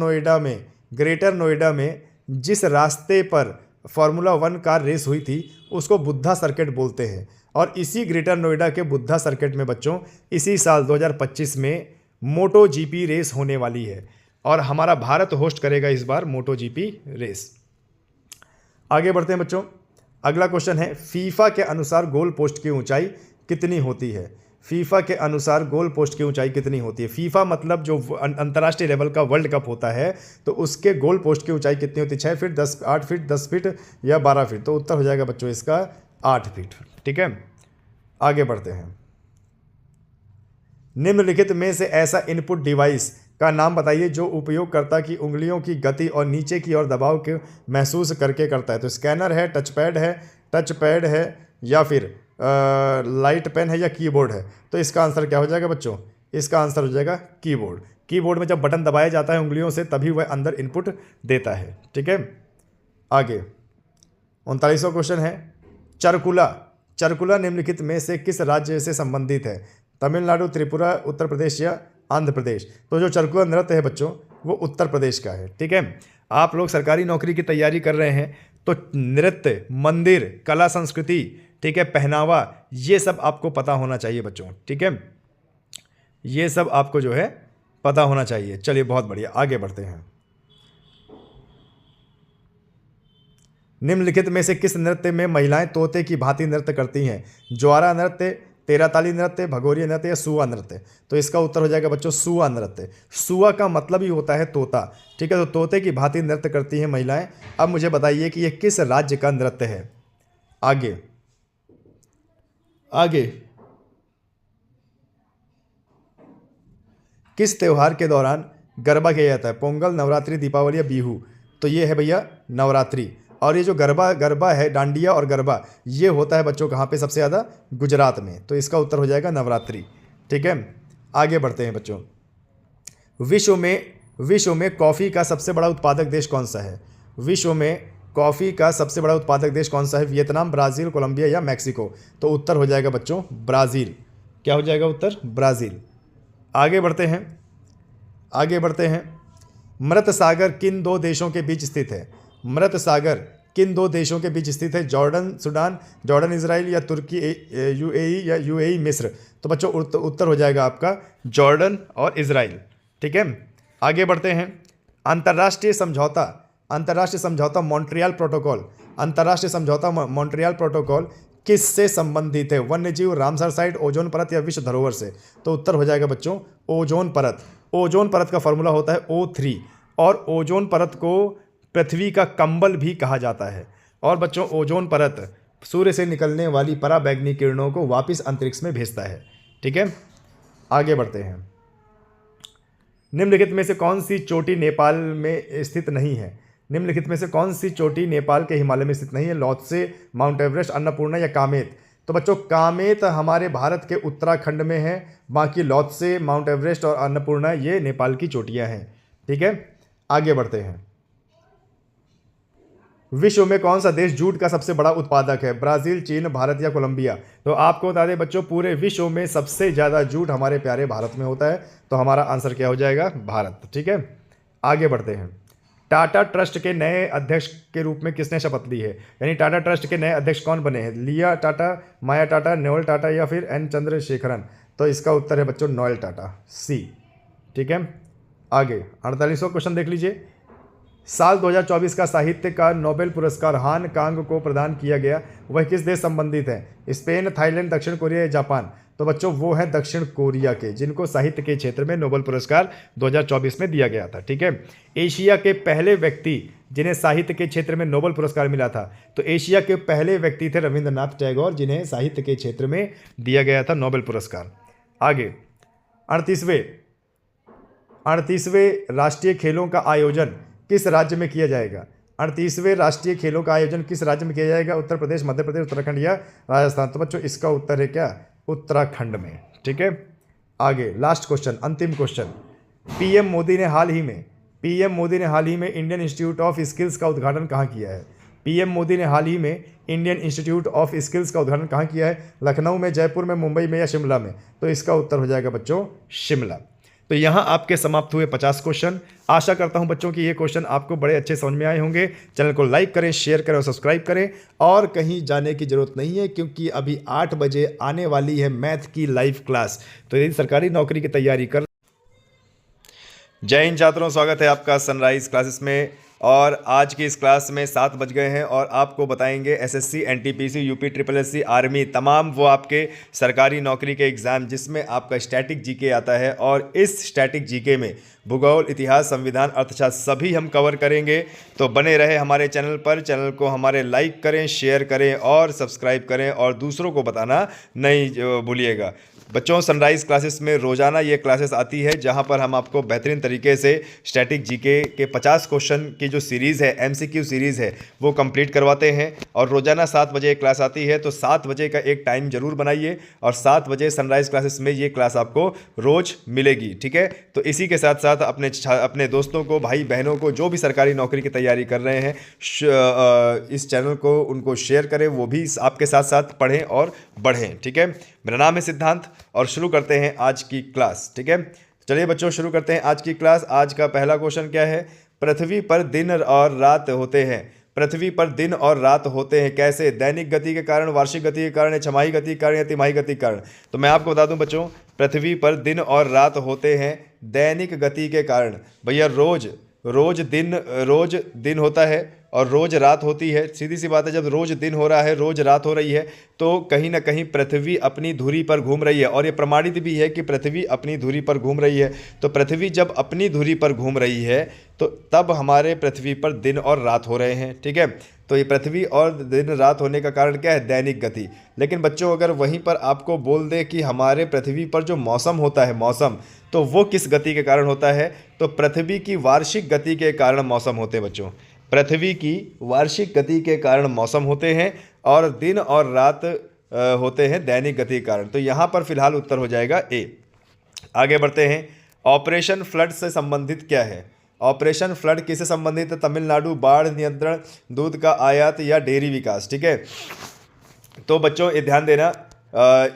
नोएडा में जिस रास्ते पर फार्मूला 1 कार रेस हुई थी उसको बुद्धा सर्किट बोलते हैं। और इसी ग्रेटर नोएडा के बुद्धा सर्किट में बच्चों इसी साल 2025 में मोटो जीपी रेस होने वाली है और हमारा भारत होस्ट करेगा इस बार मोटो जीपी रेस। आगे बढ़ते हैं बच्चों, अगला क्वेश्चन है फीफा के अनुसार गोल पोस्ट की ऊंचाई कितनी होती है। फीफा के अनुसार गोल पोस्ट की ऊंचाई कितनी होती है। फीफा मतलब जो अंतर्राष्ट्रीय लेवल का वर्ल्ड कप होता है तो उसके गोल पोस्ट की ऊंचाई कितनी होती है, 6 फीट, 10, 8 फीट, 10 फीट या 12 फीट। तो उत्तर हो जाएगा बच्चों इसका 8 फीट। ठीक है, आगे बढ़ते हैं। निम्नलिखित में से ऐसा इनपुट डिवाइस का नाम बताइए जो उपयोगकर्ता की उंगलियों की गति और नीचे की ओर दबाव के महसूस करके करता है। तो स्कैनर है, टच पैड है या फिर लाइट पेन है या कीबोर्ड है। तो इसका आंसर क्या हो जाएगा बच्चों, इसका आंसर हो जाएगा कीबोर्ड। कीबोर्ड में जब बटन दबाया जाता है उंगलियों से तभी वह अंदर इनपुट देता है। ठीक है, आगे 39वां क्वेश्चन है चरकुला निम्नलिखित में से किस राज्य से संबंधित है। तमिलनाडु, त्रिपुरा, उत्तर प्रदेश या आंध्र प्रदेश। तो जो चरकुला नृत्य है बच्चों वो उत्तर प्रदेश का है। ठीक है, आप लोग सरकारी नौकरी की तैयारी कर रहे हैं तो नृत्य, मंदिर, कला संस्कृति, ठीक है, पहनावा, ये सब आपको पता होना चाहिए बच्चों। ठीक है, ये सब आपको जो है पता होना चाहिए। चलिए बहुत बढ़िया, आगे बढ़ते हैं। निम्नलिखित में से किस नृत्य में महिलाएं तोते की भांति नृत्य करती हैं। ज्वारा नृत्य, तेराताली नृत्य, भगोरिया नृत्य या सुआ नृत्य। तो इसका उत्तर हो जाएगा बच्चों सुआ नृत्य। सुआ का मतलब ही होता है तोता। ठीक है, तो तोते की भांति नृत्य करती हैं महिलाएं। अब मुझे बताइए कि यह किस राज्य का नृत्य है। आगे किस त्यौहार के दौरान गरबा किया जाता है। पोंगल, नवरात्रि, दीपावली या बिहू। तो ये है भैया नवरात्रि। और ये जो गरबा है, डांडिया और गरबा, ये होता है बच्चों कहाँ पे सबसे ज़्यादा, गुजरात में। तो इसका उत्तर हो जाएगा नवरात्रि। ठीक है, आगे बढ़ते हैं बच्चों। विश्व में कॉफ़ी का सबसे बड़ा उत्पादक देश कौन सा है। विश्व में कॉफ़ी का सबसे बड़ा उत्पादक देश कौन सा है। वियतनाम, ब्राज़ील, कोलंबिया या मैक्सिको। तो उत्तर हो जाएगा बच्चों ब्राज़ील। क्या हो जाएगा उत्तर, ब्राज़ील। आगे बढ़ते हैं। मृत सागर किन दो देशों के बीच स्थित है। मृत सागर किन दो देशों के बीच स्थित है। जॉर्डन सूडान, जॉर्डन इजराइल या तुर्की यूएई या यूएई मिस्र। तो बच्चों उत्तर हो जाएगा आपका जॉर्डन और इजराइल। ठीक है, आगे बढ़ते हैं। अंतर्राष्ट्रीय समझौता मॉन्ट्रियल प्रोटोकॉल। अंतर्राष्ट्रीय समझौता मॉन्ट्रियल प्रोटोकॉल किससे संबंधित है। वन्यजीव, रामसर साइट, ओजोन परत या विश्व धरोहर से। तो उत्तर हो जाएगा बच्चों ओजोन परत। ओजोन परत का फॉर्मूला होता है O3 और ओजोन परत को पृथ्वी का कंबल भी कहा जाता है। और बच्चों ओजोन परत सूर्य से निकलने वाली पराबैंगनी किरणों को वापस अंतरिक्ष में भेजता है। ठीक है, आगे बढ़ते हैं। निम्नलिखित में से कौन सी चोटी नेपाल में स्थित नहीं है। निम्नलिखित में से कौन सी चोटी नेपाल के हिमालय में स्थित नहीं है। लॉत्से, माउंट एवरेस्ट, अन्नपूर्णा या कामेत। तो बच्चों कामेत हमारे भारत के उत्तराखंड में है, बाकी लॉत्से, माउंट एवरेस्ट और अन्नपूर्णा ये नेपाल की चोटियां हैं। ठीक है, आगे बढ़ते हैं। विश्व में कौन सा देश जूट का सबसे बड़ा उत्पादक है। ब्राजील, चीन, भारत या कोलंबिया। तो आपको बता दें बच्चों पूरे विश्व में सबसे ज़्यादा जूट हमारे प्यारे भारत में होता है। तो हमारा आंसर क्या हो जाएगा, भारत। ठीक है, आगे बढ़ते हैं। टाटा ट्रस्ट के नए अध्यक्ष के रूप में किसने शपथ ली है। यानी टाटा ट्रस्ट के नए अध्यक्ष कौन बने हैं। लिया टाटा, माया टाटा, नोएल टाटा या फिर एन चंद्रशेखरन। तो इसका उत्तर है बच्चों नोएल टाटा, सी। ठीक है, आगे 48वां क्वेश्चन देख लीजिए। साल 2024 का साहित्य का नोबेल पुरस्कार हान कांग को प्रदान किया गया, वह किस देश संबंधित है। स्पेन, थाईलैंड, दक्षिण कोरिया या जापान। तो बच्चों वो है दक्षिण कोरिया के, जिनको साहित्य के क्षेत्र में नोबेल पुरस्कार 2024 में दिया गया था। ठीक है, एशिया के पहले व्यक्ति जिन्हें साहित्य के क्षेत्र में नोबेल पुरस्कार मिला था, तो एशिया के पहले व्यक्ति थे रविंद्रनाथ टैगोर, जिन्हें साहित्य के क्षेत्र में दिया गया था नोबेल पुरस्कार। आगे 38वें राष्ट्रीय खेलों का आयोजन किस राज्य में किया जाएगा। 38वें राष्ट्रीय खेलों का आयोजन किस राज्य में किया जाएगा। उत्तर प्रदेश, मध्य प्रदेश, उत्तराखंड या राजस्थान। तो बच्चों इसका उत्तर है क्या, उत्तराखंड में। ठीक है, आगे लास्ट क्वेश्चन, अंतिम क्वेश्चन। पीएम मोदी ने हाल ही में इंडियन इंस्टीट्यूट ऑफ स्किल्स का उद्घाटन कहाँ किया है। पीएम मोदी ने हाल ही में इंडियन इंस्टीट्यूट ऑफ स्किल्स का उद्घाटन कहाँ किया है। लखनऊ में, जयपुर में, मुंबई में या शिमला में। तो इसका उत्तर हो जाएगा बच्चों शिमला। तो यहाँ आपके समाप्त हुए 50 क्वेश्चन। आशा करता हूँ बच्चों कि ये क्वेश्चन आपको बड़े अच्छे समझ में आए होंगे। चैनल को लाइक करें, शेयर करें और सब्सक्राइब करें। और कहीं जाने की ज़रूरत नहीं है, क्योंकि अभी 8 बजे आने वाली है मैथ की लाइव क्लास। तो यदि सरकारी नौकरी की तैयारी कर। जय हिंद छात्रों, स्वागत है आपका सनराइज क्लासेस में। और आज की इस क्लास में 7 बज गए हैं और आपको बताएंगे SSC, NTPC, UP triple SC, army, तमाम वो आपके सरकारी नौकरी के एग्ज़ाम जिसमें आपका स्टैटिक जीके आता है। और इस स्टैटिक जीके में भूगोल, इतिहास, संविधान, अर्थशास्त्र सभी हम कवर करेंगे। तो बने रहे हमारे चैनल पर। चैनल को हमारे लाइक करें, शेयर करें और सब्सक्राइब करें और दूसरों को बताना नहीं भूलिएगा। बच्चों, सनराइज क्लासेस में रोज़ाना ये क्लासेस आती है जहां पर हम आपको बेहतरीन तरीके से स्टैटिक जीके के 50 क्वेश्चन की जो सीरीज़ है, एमसीक्यू सीरीज़ है, वो कंप्लीट करवाते हैं। और रोज़ाना 7 बजे क्लास आती है, तो 7 बजे का एक टाइम ज़रूर बनाइए और 7 बजे सनराइज क्लासेस में ये क्लास आपको रोज़ मिलेगी। ठीक है, तो इसी के साथ साथ अपने दोस्तों को, भाई बहनों को जो भी सरकारी नौकरी की तैयारी कर रहे हैं, इस चैनल को उनको शेयर करें, वो भी आपके साथ साथ पढ़ें और बढ़ें। ठीक है, मेरा नाम है सिद्धांत और शुरू करते हैं आज की क्लास। ठीक है, चलिए बच्चों शुरू करते हैं आज की क्लास। आज का पहला क्वेश्चन क्या है? पृथ्वी पर दिन और रात होते हैं। पृथ्वी पर दिन और रात होते हैं कैसे? दैनिक गति के कारण, वार्षिक गति के कारण, या छमाही गति के कारण, या तिमाही गति के कारण। तो मैं आपको बता दूं बच्चों, पृथ्वी पर दिन और रात होते हैं दैनिक गति के कारण। भैया रोज दिन होता है और रोज रात होती है। सीधी सी बात है, जब रोज दिन हो रहा है, रोज रात हो रही है, तो कहीं ना कहीं पृथ्वी अपनी धुरी पर घूम रही है। और ये प्रमाणित भी है कि पृथ्वी अपनी धुरी पर घूम रही है। तो पृथ्वी जब अपनी धुरी पर घूम रही है तो तब हमारे पृथ्वी पर दिन और रात हो रहे हैं। ठीक है, तो ये पृथ्वी और दिन रात होने का कारण क्या है? दैनिक गति। लेकिन बच्चों, अगर वहीं पर आपको बोल दे कि हमारे पृथ्वी पर जो मौसम होता है, मौसम, तो वो किस गति के कारण होता है? तो पृथ्वी की वार्षिक गति के कारण मौसम होते हैं बच्चों। पृथ्वी की वार्षिक गति के कारण मौसम होते हैं और दिन और रात होते हैं दैनिक गति के कारण। तो यहाँ पर फिलहाल उत्तर हो जाएगा ए। आगे बढ़ते हैं। ऑपरेशन फ्लड से संबंधित क्या है? ऑपरेशन फ्लड किससे संबंधित है? तमिलनाडु, बाढ़ नियंत्रण, दूध का आयात या डेयरी विकास। ठीक है, तो बच्चों ये ध्यान देना,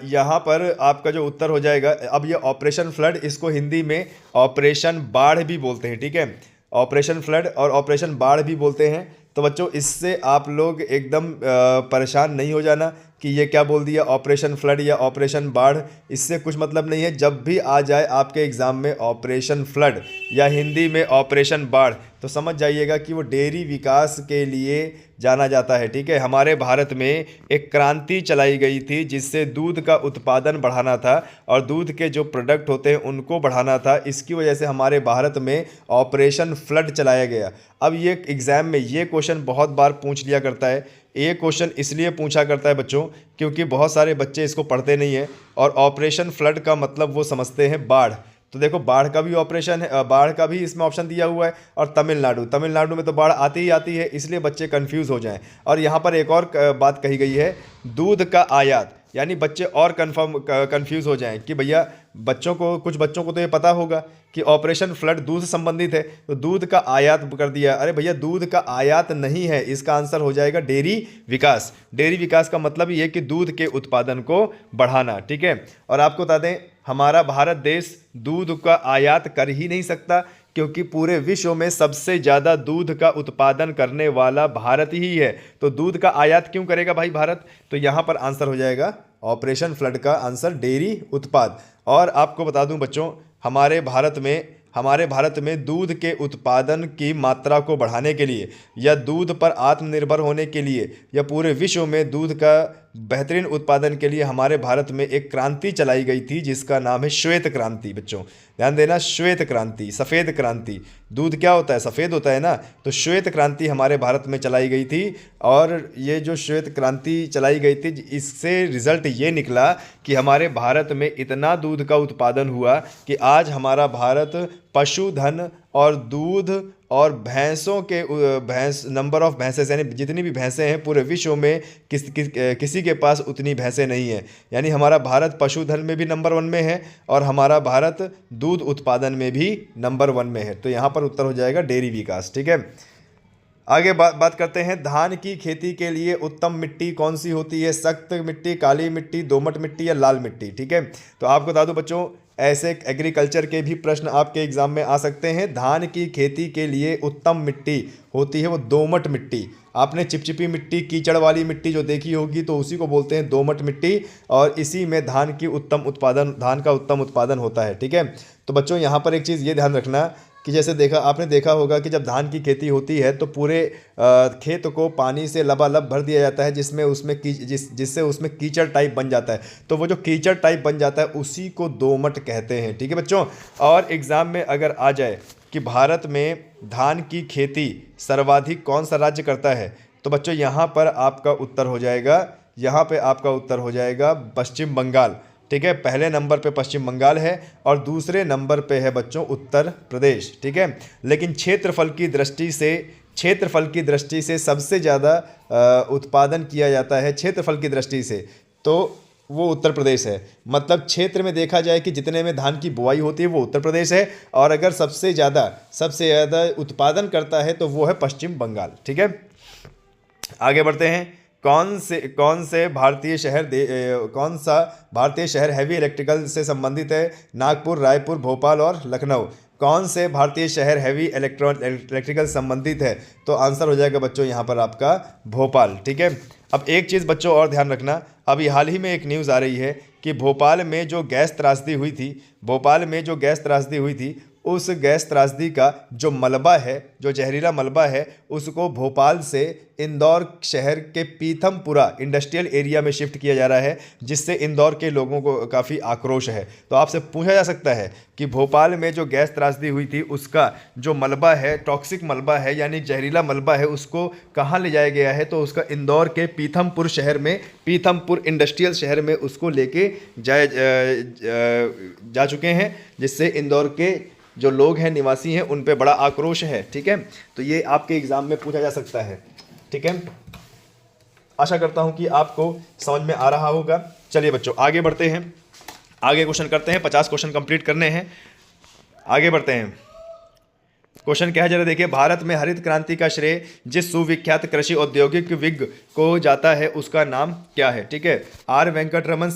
यहाँ पर आपका जो उत्तर हो जाएगा, अब ये ऑपरेशन फ्लड, इसको हिंदी में ऑपरेशन बाढ़ भी बोलते हैं। ठीक है, ऑपरेशन फ्लड और ऑपरेशन बाढ़ भी बोलते हैं। तो बच्चों, इससे आप लोग एकदम परेशान नहीं हो जाना कि ये क्या बोल दिया, ऑपरेशन फ्लड या ऑपरेशन बाढ़। इससे कुछ मतलब नहीं है। जब भी आ जाए आपके एग्ज़ाम में ऑपरेशन फ्लड या हिंदी में ऑपरेशन बाढ़, तो समझ जाइएगा कि वो डेयरी विकास के लिए जाना जाता है। ठीक है, हमारे भारत में एक क्रांति चलाई गई थी जिससे दूध का उत्पादन बढ़ाना था और दूध के जो प्रोडक्ट होते हैं उनको बढ़ाना था। इसकी वजह से हमारे भारत में ऑपरेशन फ्लड चलाया गया। अब ये एग्ज़ाम में ये क्वेश्चन बहुत बार पूछ लिया करता है। ये क्वेश्चन इसलिए पूछा करता है बच्चों क्योंकि बहुत सारे बच्चे इसको पढ़ते नहीं हैं और ऑपरेशन फ्लड का मतलब वो समझते हैं बाढ़। तो देखो, बाढ़ का भी ऑपरेशन है, बाढ़ का भी इसमें ऑप्शन दिया हुआ है। और तमिलनाडु में तो बाढ़ आती ही आती है, इसलिए बच्चे कंफ्यूज हो जाएं। और यहाँ पर एक और बात कही गई है, दूध का आयात, यानी बच्चे और कंफ्यूज हो जाएं कि भैया कुछ बच्चों को तो ये पता होगा कि ऑपरेशन फ्लड दूध से संबंधित है, तो दूध का आयात कर दिया। अरे भैया, दूध का आयात नहीं है, इसका आंसर हो जाएगा डेयरी विकास। डेयरी विकास का मतलब ये कि दूध के उत्पादन को बढ़ाना। ठीक है, और आपको बता दें, हमारा भारत देश दूध का आयात कर ही नहीं सकता क्योंकि पूरे विश्व में सबसे ज़्यादा दूध का उत्पादन करने वाला भारत ही है। तो दूध का आयात क्यों करेगा भाई भारत? तो यहाँ पर आंसर हो जाएगा ऑपरेशन फ्लड का आंसर डेयरी उत्पाद। और आपको बता दूं बच्चों, हमारे भारत में दूध के उत्पादन की मात्रा को बढ़ाने के लिए या दूध पर आत्मनिर्भर होने के लिए या पूरे विश्व में दूध का बेहतरीन उत्पादन के लिए हमारे भारत में एक क्रांति चलाई गई थी जिसका नाम है श्वेत क्रांति। बच्चों ध्यान देना, श्वेत क्रांति, सफ़ेद क्रांति। दूध क्या होता है? सफ़ेद होता है ना। तो श्वेत क्रांति हमारे भारत में चलाई गई थी और ये जो श्वेत क्रांति चलाई गई थी, इससे रिज़ल्ट ये निकला कि हमारे भारत में इतना दूध का उत्पादन हुआ कि आज हमारा भारत पशुधन और दूध और नंबर ऑफ भैंसेस, यानी जितनी भी भैंसें हैं पूरे विश्व में किसी के पास उतनी भैंसें नहीं हैं। यानी हमारा भारत पशुधन में भी नंबर 1 में है और हमारा भारत दूध उत्पादन में भी नंबर 1 में है। तो यहाँ पर उत्तर हो जाएगा डेयरी विकास। ठीक है, आगे बात करते हैं। धान की खेती के लिए उत्तम मिट्टी कौन सी होती है? सख्त मिट्टी, काली मिट्टी, दोमट मिट्टी या लाल मिट्टी। ठीक है, तो आपको बता दूं बच्चों, ऐसे एग्रीकल्चर के भी प्रश्न आपके एग्जाम में आ सकते हैं। धान की खेती के लिए उत्तम मिट्टी होती है वो दोमट मिट्टी। आपने चिपचिपी मिट्टी, कीचड़ वाली मिट्टी जो देखी होगी तो उसी को बोलते हैं दोमट मिट्टी, और इसी में धान का उत्तम उत्पादन होता है। ठीक है, तो बच्चों यहाँ पर एक चीज़ ये ध्यान रखना कि जैसे आपने देखा होगा कि जब धान की खेती होती है तो पूरे खेत को पानी से लबालब भर दिया जाता है, जिससे उसमें कीचड़ टाइप बन जाता है। तो वो जो कीचड़ टाइप बन जाता है उसी को दोमट कहते हैं। ठीक है बच्चों, और एग्ज़ाम में अगर आ जाए कि भारत में धान की खेती सर्वाधिक कौन सा राज्य करता है, तो बच्चों यहाँ पर आपका उत्तर हो जाएगा पश्चिम बंगाल। ठीक है, पहले नंबर पे पश्चिम बंगाल है और दूसरे नंबर पे है बच्चों उत्तर प्रदेश। ठीक है, लेकिन क्षेत्रफल की दृष्टि से सबसे ज़्यादा उत्पादन किया जाता है क्षेत्रफल की दृष्टि से, तो वो उत्तर प्रदेश है। मतलब क्षेत्र में देखा जाए कि जितने में धान की बुआई होती है वो उत्तर प्रदेश है, और अगर सबसे ज़्यादा उत्पादन करता है तो वो है पश्चिम बंगाल। ठीक है, आगे बढ़ते हैं। कौन सा भारतीय शहर हैवी इलेक्ट्रिकल से संबंधित है? नागपुर, रायपुर, भोपाल और लखनऊ। कौन से भारतीय शहर हैवी इलेक्ट्रिकल संबंधित है? तो आंसर हो जाएगा बच्चों यहाँ पर आपका भोपाल। ठीक है, अब एक चीज़ बच्चों और ध्यान रखना, अभी हाल ही में एक न्यूज़ आ रही है कि भोपाल में जो गैस त्रासदी हुई थी उस गैस त्रासदी का जो मलबा है, जो जहरीला मलबा है, उसको भोपाल से इंदौर शहर के पीथमपुरा इंडस्ट्रियल एरिया में शिफ्ट किया जा रहा है, जिससे इंदौर के लोगों को काफ़ी आक्रोश है। तो आपसे पूछा जा सकता है कि भोपाल में जो गैस त्रासदी हुई थी उसका जो मलबा है, टॉक्सिक मलबा है यानी जहरीला मलबा है, उसको कहाँ ले जाया गया है? तो उसका इंदौर के पीथमपुर इंडस्ट्रियल शहर में उसको लेके जा चुके हैं, जिससे इंदौर के जो लोग हैं, निवासी हैं, उन पे बड़ा आक्रोश है। ठीक है, तो ये आपके एग्ज़ाम में पूछा जा सकता है। ठीक है, आशा करता हूं कि आपको समझ में आ रहा होगा। चलिए बच्चों आगे बढ़ते हैं, आगे क्वेश्चन करते हैं। 50 क्वेश्चन कंप्लीट करने हैं, आगे बढ़ते हैं। क्वेश्चन क्या है जरा देखिए। भारत में हरित क्रांति का श्रेय जिस सुविख्यात कृषि औद्योगिक विज्ञ को जाता है उसका नाम क्या है? ठीक है, आर वेंकटरमन,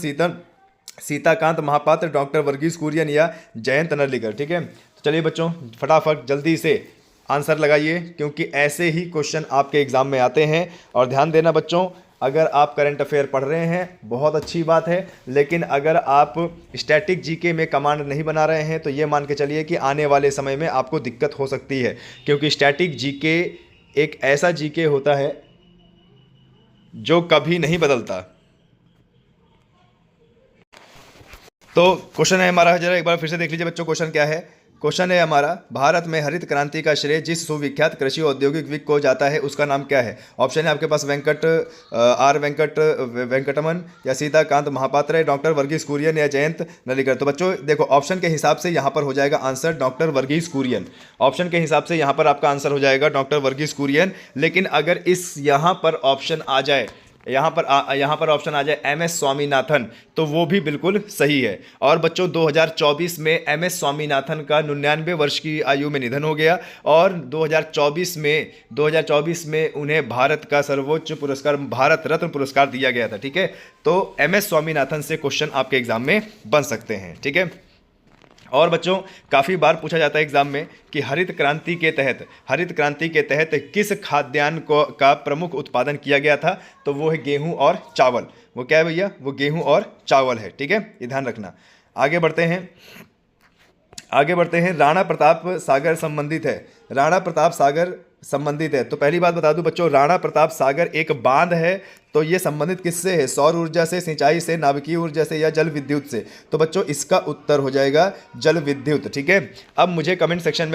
सीताकांत महापात्र, डॉक्टर वर्गीस कुरियन या जयंत नर्लिकर। ठीक है, तो चलिए बच्चों फटाफट जल्दी से आंसर लगाइए, क्योंकि ऐसे ही क्वेश्चन आपके एग्जाम में आते हैं। और ध्यान देना बच्चों, अगर आप करंट अफेयर पढ़ रहे हैं बहुत अच्छी बात है, लेकिन अगर आप स्टैटिक जीके में कमांड नहीं बना रहे हैं तो ये मान के चलिए कि आने वाले समय में आपको दिक्कत हो सकती है, क्योंकि स्टैटिक जीके एक ऐसा जीके होता है जो कभी नहीं बदलता। तो क्वेश्चन है हमारा, जरा एक बार फिर से देख लीजिए बच्चों। क्वेश्चन क्या है? क्वेश्चन है हमारा, भारत में हरित क्रांति का श्रेय जिस सुविख्यात कृषि औद्योगिक विज्ञ को जाता है उसका नाम क्या है? ऑप्शन है आपके पास वेंकटरमन या सीताकांत महापात्र, डॉक्टर वर्गीस कुरियन या जयंत नर्लिकर। तो बच्चों देखो, ऑप्शन के हिसाब से यहाँ पर हो जाएगा answer doctor Verghese Kurien. Option के हिसाब से यहाँ पर आपका आंसर हो जाएगा डॉक्टर वर्गीस कुरियन। लेकिन अगर यहाँ पर ऑप्शन आ जाए ऑप्शन आ जाए MS स्वामीनाथन, तो वो भी बिल्कुल सही है। और बच्चों 2024 में MS स्वामीनाथन का 99 वर्ष की आयु में निधन हो गया, और 2024 में उन्हें भारत का सर्वोच्च पुरस्कार भारत रत्न पुरस्कार दिया गया था। ठीक है, तो MS स्वामीनाथन से क्वेश्चन आपके एग्जाम में बन सकते हैं। ठीक है, और बच्चों काफ़ी बार पूछा जाता है एग्जाम में कि हरित क्रांति के तहत किस खाद्यान्न का प्रमुख उत्पादन किया गया था? तो वो है गेहूं और चावल। वो क्या है भैया? वो गेहूं और चावल है। ठीक है, ये ध्यान रखना। आगे बढ़ते हैं। राणा प्रताप सागर संबंधित है। तो पहली बात बता दूं बच्चों, राणा प्रताप सागर एक बांध है, तो ये संबंधित किससे है? सौर ऊर्जा से, सिंचाई से, नाभिकीय ऊर्जा से या जल विद्युत से? तो बच्चों इसका उत्तर हो जाएगा जल विद्युत। ठीक है, अब मुझे कमेंट सेक्शन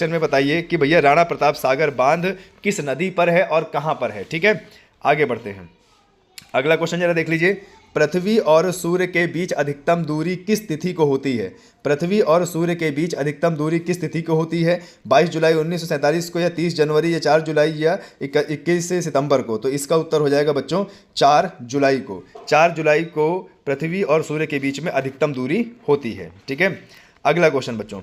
में बताइए कि भैया राणा प्रताप सागर बांध किस नदी पर है और कहाँ पर है? ठीक है, आगे बढ़ते हैं। अगला क्वेश्चन जरा देख लीजिए। पृथ्वी और सूर्य के बीच अधिकतम दूरी किस तिथि को होती है? पृथ्वी और सूर्य के बीच अधिकतम दूरी किस तिथि को होती है? 22 जुलाई 1947 को, या 30 जनवरी, या 4 जुलाई, या 21 सितंबर को? तो इसका उत्तर हो जाएगा बच्चों 4 जुलाई को। 4 जुलाई को पृथ्वी और सूर्य के बीच में अधिकतम दूरी होती है। ठीक है, अगला क्वेश्चन बच्चों,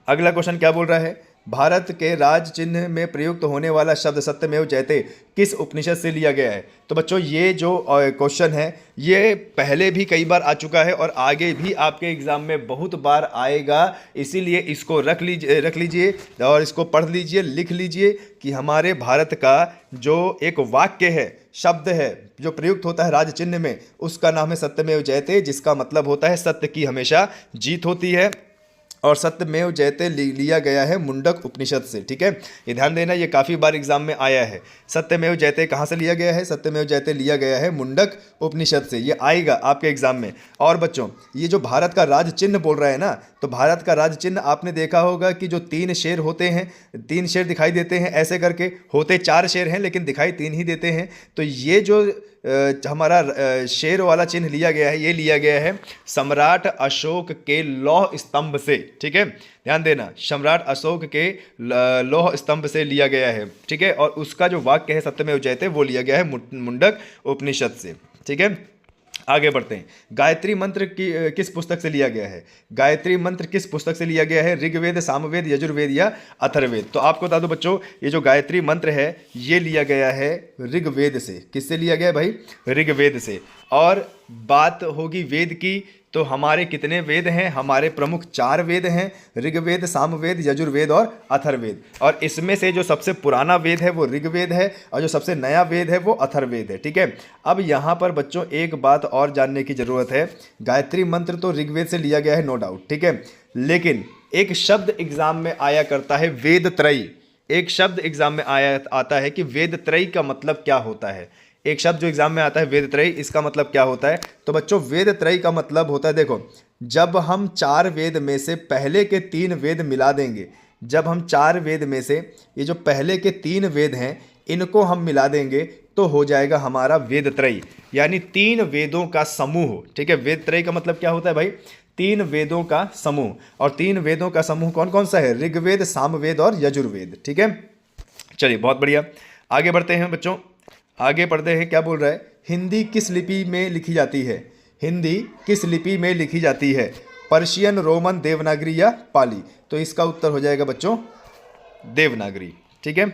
अगला क्वेश्चन क्या बोल रहा है? भारत के राज चिन्ह में प्रयुक्त होने वाला शब्द सत्यमेव जयते किस उपनिषद से लिया गया है? तो बच्चों ये जो क्वेश्चन है ये पहले भी कई बार आ चुका है और आगे भी आपके एग्जाम में बहुत बार आएगा, इसीलिए इसको रख लीजिए और इसको पढ़ लीजिए, लिख लीजिए कि हमारे भारत का जो एक वाक्य है, शब्द है जो प्रयुक्त होता है राज चिन्ह में, उसका नाम है सत्यमेव जयते, जिसका मतलब होता है सत्य की हमेशा जीत होती है। और सत्यमेव जयते लिया गया है मुंडक उपनिषद से। ठीक है, ये ध्यान देना, ये काफ़ी बार एग्जाम में आया है। सत्यमेव जयते कहाँ से लिया गया है? सत्यमेव जयते लिया गया है मुंडक उपनिषद से। ये आएगा आपके एग्जाम में। और बच्चों ये जो भारत का राज चिन्ह बोल रहा है ना, तो भारत का राज चिन्ह आपने देखा होगा कि जो 3 शेर होते हैं, 3 शेर दिखाई देते हैं ऐसे करके, होते 4 शेर हैं लेकिन दिखाई 3 ही देते हैं। तो ये जो हमारा शेर वाला चिन्ह लिया गया है, ये लिया गया है सम्राट अशोक के लौह स्तंभ से। ठीक है, ध्यान देना, सम्राट अशोक के लौह स्तंभ से लिया गया है। ठीक है, और उसका जो वाक्य है सत्यमेव जयते वो लिया गया है मुंडक उपनिषद से। ठीक है, आगे बढ़ते हैं। गायत्री मंत्र की किस पुस्तक से लिया गया है? गायत्री मंत्र किस पुस्तक से लिया गया है? ऋग्वेद, सामवेद, यजुर्वेद या अथर्ववेद? तो आपको बता दो बच्चों, ये जो गायत्री मंत्र है ये लिया गया है ऋग्वेद से। किससे लिया गया है भाई? ऋग्वेद से। और बात होगी वेद की, तो हमारे कितने वेद हैं? हमारे प्रमुख 4 वेद हैं, ऋग्वेद, सामवेद, यजुर्वेद और अथर्ववेद। और इसमें से जो सबसे पुराना वेद है वो ऋग्वेद है और जो सबसे नया वेद है वो अथर्ववेद है। ठीक है, अब यहाँ पर बच्चों एक बात और जानने की ज़रूरत है। गायत्री मंत्र तो ऋग्वेद से लिया गया है, नो डाउट। ठीक है, लेकिन एक शब्द एग्जाम में आया करता है वेद त्रयी। एक शब्द एग्जाम में आता है कि वेद त्रयी का मतलब क्या होता है? एक शब्द जो एग्जाम में आता है वेद त्रयी, इसका मतलब क्या होता है? तो बच्चों वेद त्रयी का मतलब होता है, देखो, जब हम 4 वेद में से पहले के 3 वेद मिला देंगे, जब हम 4 वेद में से ये जो पहले के 3 वेद हैं इनको हम मिला देंगे तो हो जाएगा हमारा वेद त्रयी, यानी 3 वेदों का समूह। ठीक है, वेद त्रयी का मतलब क्या होता है भाई? 3 वेदों का समूह। और 3 वेदों का समूह कौन कौन सा है? ऋग्वेद, सामवेद और यजुर्वेद। ठीक है, चलिए बहुत बढ़िया, आगे बढ़ते हैं बच्चों। आगे पढ़ते हैं, क्या बोल रहा है? हिंदी किस लिपि में लिखी जाती है? हिंदी किस लिपि में लिखी जाती है? पर्शियन, रोमन, देवनागरी या पाली? तो इसका उत्तर हो जाएगा बच्चों देवनागरी। ठीक है,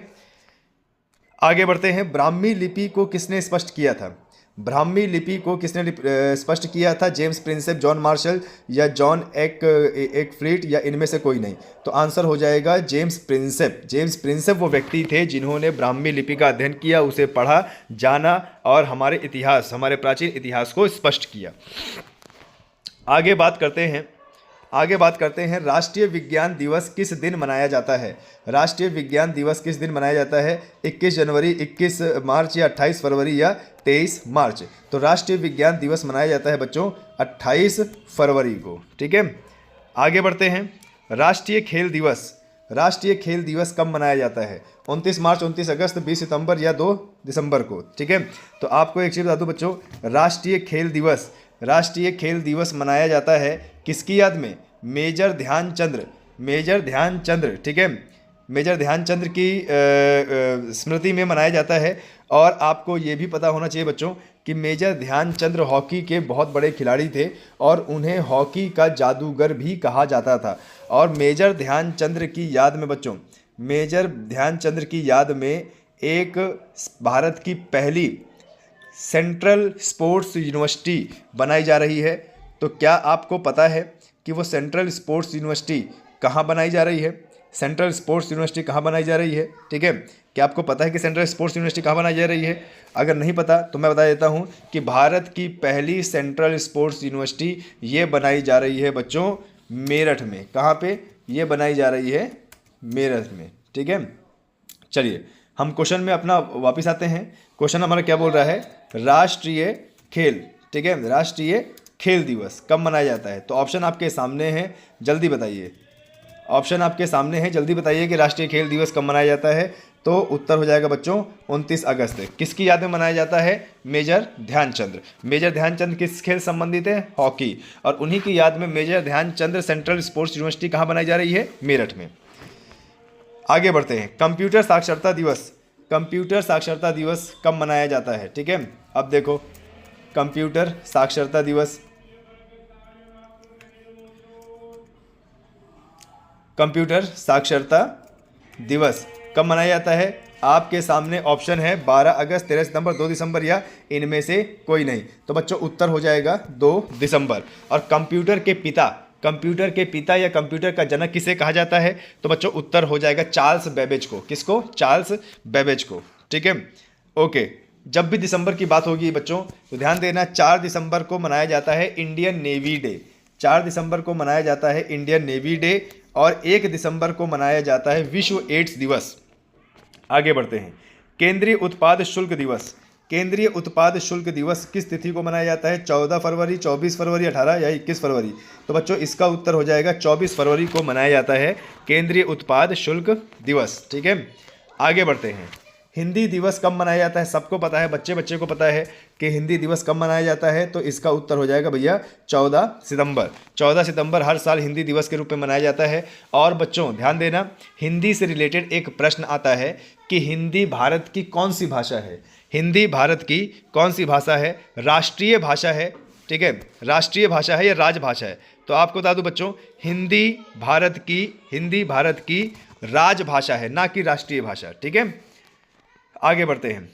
आगे बढ़ते हैं। ब्राह्मी लिपि को किसने स्पष्ट किया था? ब्राह्मी लिपि को किसने स्पष्ट किया था? जेम्स प्रिंसेप, जॉन मार्शल या जॉन एक फ्लीट या इनमें से कोई नहीं? तो आंसर हो जाएगा जेम्स प्रिंसेप। जेम्स प्रिंसेप वो व्यक्ति थे जिन्होंने ब्राह्मी लिपि का अध्ययन किया, उसे पढ़ा, जाना और हमारे इतिहास, हमारे प्राचीन इतिहास को स्पष्ट किया। आगे बात करते हैं राष्ट्रीय विज्ञान दिवस किस दिन मनाया जाता है? राष्ट्रीय विज्ञान दिवस किस दिन मनाया जाता है? 21 जनवरी, 21 मार्च या 28 फरवरी या 23 मार्च? तो राष्ट्रीय विज्ञान दिवस मनाया जाता है बच्चों 28 फरवरी को। ठीक है, आगे बढ़ते हैं। राष्ट्रीय खेल दिवस कब मनाया जाता है? 29 मार्च, 29 अगस्त, 20 सितंबर या 2 दिसंबर को? ठीक है, तो आपको एक चीज़ बता दूं बच्चों, राष्ट्रीय खेल दिवस मनाया जाता है किसकी याद में? मेजर ध्यानचंद्र। ठीक है, मेजर ध्यानचंद्र की स्मृति में मनाया जाता है। और आपको ये भी पता होना चाहिए बच्चों कि मेजर ध्यानचंद्र हॉकी के बहुत बड़े खिलाड़ी थे और उन्हें हॉकी का जादूगर भी कहा जाता था। और मेजर ध्यानचंद्र की याद में बच्चों, मेजर ध्यानचंद्र की याद में एक भारत की पहली सेंट्रल स्पोर्ट्स यूनिवर्सिटी बनाई जा रही है। तो क्या आपको पता है कि वो सेंट्रल स्पोर्ट्स यूनिवर्सिटी कहाँ बनाई जा रही है? सेंट्रल स्पोर्ट्स यूनिवर्सिटी कहाँ बनाई जा रही है? ठीक है, क्या आपको पता है कि सेंट्रल स्पोर्ट्स यूनिवर्सिटी कहाँ बनाई जा रही है? अगर नहीं पता तो मैं बता देता हूँ कि भारत की पहली सेंट्रल स्पोर्ट्स यूनिवर्सिटी ये बनाई जा रही है बच्चों मेरठ में। कहाँ पे ये बनाई जा रही है? मेरठ में। ठीक है, चलिए हम क्वेश्चन में अपना वापस आते हैं। क्वेश्चन हमारा क्या बोल रहा है? राष्ट्रीय खेल, ठीक है, राष्ट्रीय खेल दिवस कब मनाया जाता है? तो ऑप्शन आपके सामने है, जल्दी बताइए। ऑप्शन आपके सामने है, जल्दी बताइए कि राष्ट्रीय खेल दिवस कब मनाया जाता है। तो उत्तर हो जाएगा बच्चों 29 अगस्त। किसकी याद में मनाया जाता है? मेजर ध्यानचंद्र। मेजर ध्यानचंद्र किस खेल संबंधित है? हॉकी। और उन्हीं की याद में major Dhyanchandra central sports university कहाँ बनाई जा रही है? मेरठ में। आगे बढ़ते हैं। कंप्यूटर साक्षरता दिवस कब मनाया जाता है? ठीक है, अब देखो कंप्यूटर साक्षरता दिवस, कंप्यूटर साक्षरता दिवस कब मनाया जाता है? आपके सामने ऑप्शन है 12 अगस्त, 13 सितंबर, 2 दिसंबर या इनमें से कोई नहीं। तो बच्चों उत्तर हो जाएगा 2 दिसंबर। और कंप्यूटर के पिता या कंप्यूटर का जनक किसे कहा जाता है? तो बच्चों उत्तर हो जाएगा चार्ल्स बेबेज को। किसको? चार्ल्स बेबेज को। ठीक है, ओके। जब भी दिसंबर की बात होगी बच्चों तो ध्यान देना, 4 दिसंबर को मनाया जाता है इंडियन नेवी डे। 4 दिसंबर को मनाया जाता है इंडियन नेवी डे और 1 दिसंबर को मनाया जाता है विश्व एड्स दिवस। आगे बढ़ते हैं। केंद्रीय उत्पाद शुल्क दिवस। केंद्रीय उत्पाद शुल्क दिवस किस तिथि को मनाया जाता है? 14 फरवरी, 24 फरवरी, 18 या 21 फरवरी? तो बच्चों इसका उत्तर हो जाएगा 24 फरवरी को मनाया जाता है केंद्रीय उत्पाद शुल्क दिवस। ठीक है, आगे बढ़ते हैं। हिंदी दिवस कब मनाया जाता है? सबको पता है, बच्चे को पता है कि हिंदी दिवस कब मनाया जाता है। तो इसका उत्तर हो जाएगा भैया 14 सितंबर। 14 सितंबर हर साल हिंदी दिवस के रूप में मनाया जाता है। और बच्चों ध्यान देना, हिंदी से रिलेटेड एक प्रश्न आता है कि हिंदी भारत की कौन सी भाषा है? हिंदी भारत की कौन सी भाषा है? राष्ट्रीय भाषा है, ठीक है, राष्ट्रीय भाषा है या राजभाषा है? तो आपको बता दूं बच्चों, हिंदी भारत की राजभाषा है, ना कि राष्ट्रीय भाषा। ठीक है, आगे बढ़ते हैं।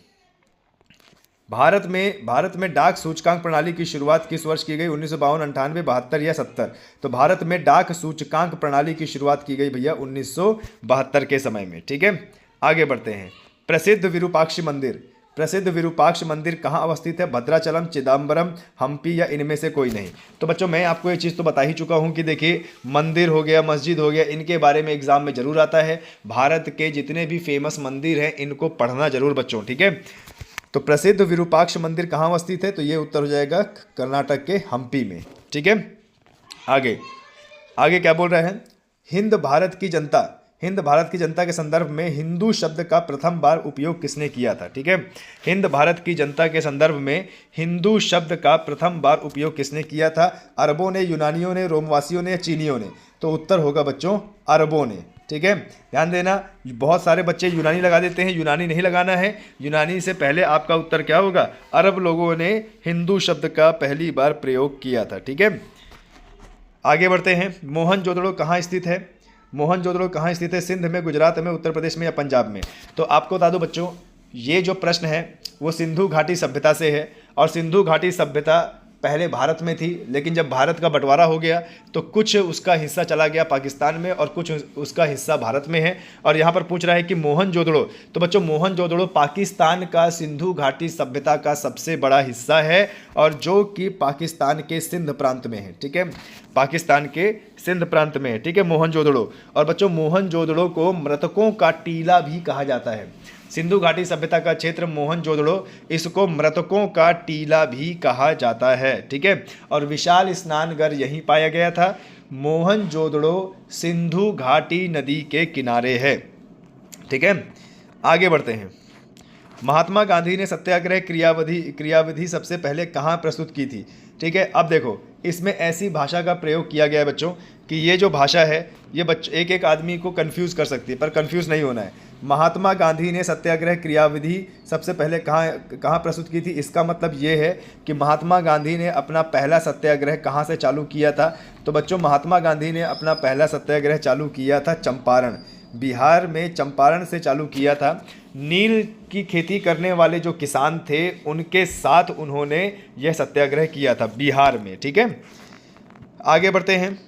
भारत में डाक सूचकांक प्रणाली की शुरुआत किस वर्ष की गई? 1952, 98, 72 या 70? तो भारत में डाक सूचकांक प्रणाली की शुरुआत की गई भैया 1972 के समय में। ठीक है, आगे बढ़ते हैं। प्रसिद्ध विरूपाक्ष मंदिर कहाँ अवस्थित है? भद्राचलम, चिदम्बरम, हम्पी या इनमें से कोई नहीं? तो बच्चों मैं आपको ये चीज़ तो बता ही चुका हूँ कि देखिए, मंदिर हो गया, मस्जिद हो गया, इनके बारे में एग्जाम में जरूर आता है। भारत के जितने भी फेमस मंदिर हैं इनको पढ़ना जरूर बच्चों। ठीक है, तो प्रसिद्ध विरूपाक्ष मंदिर कहाँ अवस्थित है? तो ये उत्तर हो जाएगा कर्नाटक के हम्पी में। ठीक है, आगे क्या बोल रहे हैं? हिंद भारत की जनता के संदर्भ में हिंदू शब्द का प्रथम बार उपयोग किसने किया था? ठीक है, हिंद भारत की जनता के संदर्भ में हिंदू शब्द का प्रथम बार उपयोग किसने किया था? अरबों ने, यूनानियों ने, रोमवासियों ने, चीनियों ने? तो उत्तर होगा बच्चों अरबों ने। ठीक है, ध्यान देना, बहुत सारे बच्चे यूनानी लगा देते हैं, यूनानी नहीं लगाना है। यूनानी से पहले आपका उत्तर क्या होगा? अरब लोगों ने हिंदू शब्द का पहली बार प्रयोग किया था। ठीक है, आगे बढ़ते हैं। मोहनजोदड़ो कहाँ स्थित है? मोहनजोदड़ो कहाँ स्थित है? सिंध में, गुजरात में, उत्तर प्रदेश में या पंजाब में? तो आपको बता दूं बच्चों, ये जो प्रश्न है वो सिंधु घाटी सभ्यता से है। और सिंधु घाटी सभ्यता पहले भारत में थी, लेकिन जब भारत का बंटवारा हो गया तो कुछ उसका हिस्सा चला गया पाकिस्तान में और कुछ उसका हिस्सा भारत में है। और यहाँ पर पूछ रहा है कि मोहनजोदड़ो, तो बच्चों मोहनजोदड़ो पाकिस्तान का सिंधु घाटी सभ्यता का सबसे बड़ा हिस्सा है और जो कि पाकिस्तान के सिंध प्रांत में है। ठीक है, पाकिस्तान के सिंध प्रांत में है। ठीक है, मोहनजोदड़ो। और बच्चों मोहनजोदड़ो को मृतकों का टीला भी कहा जाता है। सिंधु घाटी सभ्यता का क्षेत्र मोहनजोदड़ो, इसको मृतकों का टीला भी कहा जाता है। ठीक है, और विशाल स्नानघर यहीं पाया गया था। मोहनजोदड़ो सिंधु घाटी नदी के किनारे है। ठीक है, आगे बढ़ते हैं। महात्मा गांधी ने सत्याग्रह क्रियाविधि सबसे पहले कहाँ प्रस्तुत की थी? ठीक है, अब देखो इसमें ऐसी भाषा का प्रयोग किया गया है बच्चों कि ये जो भाषा है ये एक एक आदमी को कंफ्यूज कर सकती है, पर कंफ्यूज नहीं होना है। महात्मा गांधी ने सत्याग्रह क्रियाविधि सबसे पहले कहाँ प्रस्तुत की थी? इसका मतलब ये है कि महात्मा गांधी ने अपना पहला सत्याग्रह कहाँ से चालू किया था? तो बच्चों महात्मा गांधी ने अपना पहला सत्याग्रह चालू किया था चंपारण, बिहार में चंपारण से चालू किया था। नील की खेती करने वाले जो किसान थे उनके साथ उन्होंने यह सत्याग्रह किया था बिहार में। ठीक है, आगे बढ़ते हैं।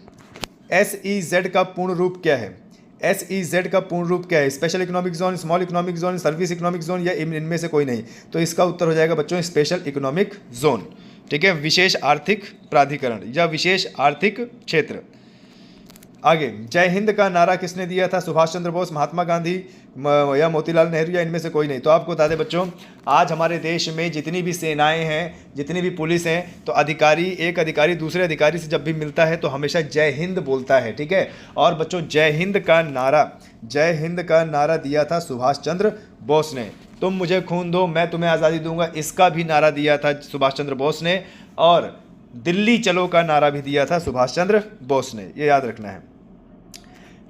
SEZ का पूर्ण रूप क्या है? SEZ का पूर्ण रूप क्या है? Special economic zone, small economic zone, service economic zone या इनमें से कोई नहीं? तो इसका उत्तर हो जाएगा बच्चों स्पेशल इकोनॉमिक जोन। ठीक है, विशेष आर्थिक प्राधिकरण या विशेष आर्थिक क्षेत्र। आगे, जय हिंद का नारा किसने दिया था? सुभाष चंद्र बोस, महात्मा गांधी या मोतीलाल नेहरू या इनमें से कोई नहीं? तो आपको बता दें बच्चों, आज हमारे देश में जितनी भी सेनाएं हैं, जितनी भी पुलिस हैं, तो एक अधिकारी दूसरे अधिकारी से जब भी मिलता है तो हमेशा जय हिंद बोलता है। ठीक है, और बच्चों जय हिंद का नारा दिया था सुभाष चंद्र बोस ने। तुम मुझे खून दो मैं तुम्हें आज़ादी दूंगा, इसका भी नारा दिया था सुभाष चंद्र बोस ने। और दिल्ली चलो का नारा भी दिया था सुभाष चंद्र बोस ने, ये याद रखना है।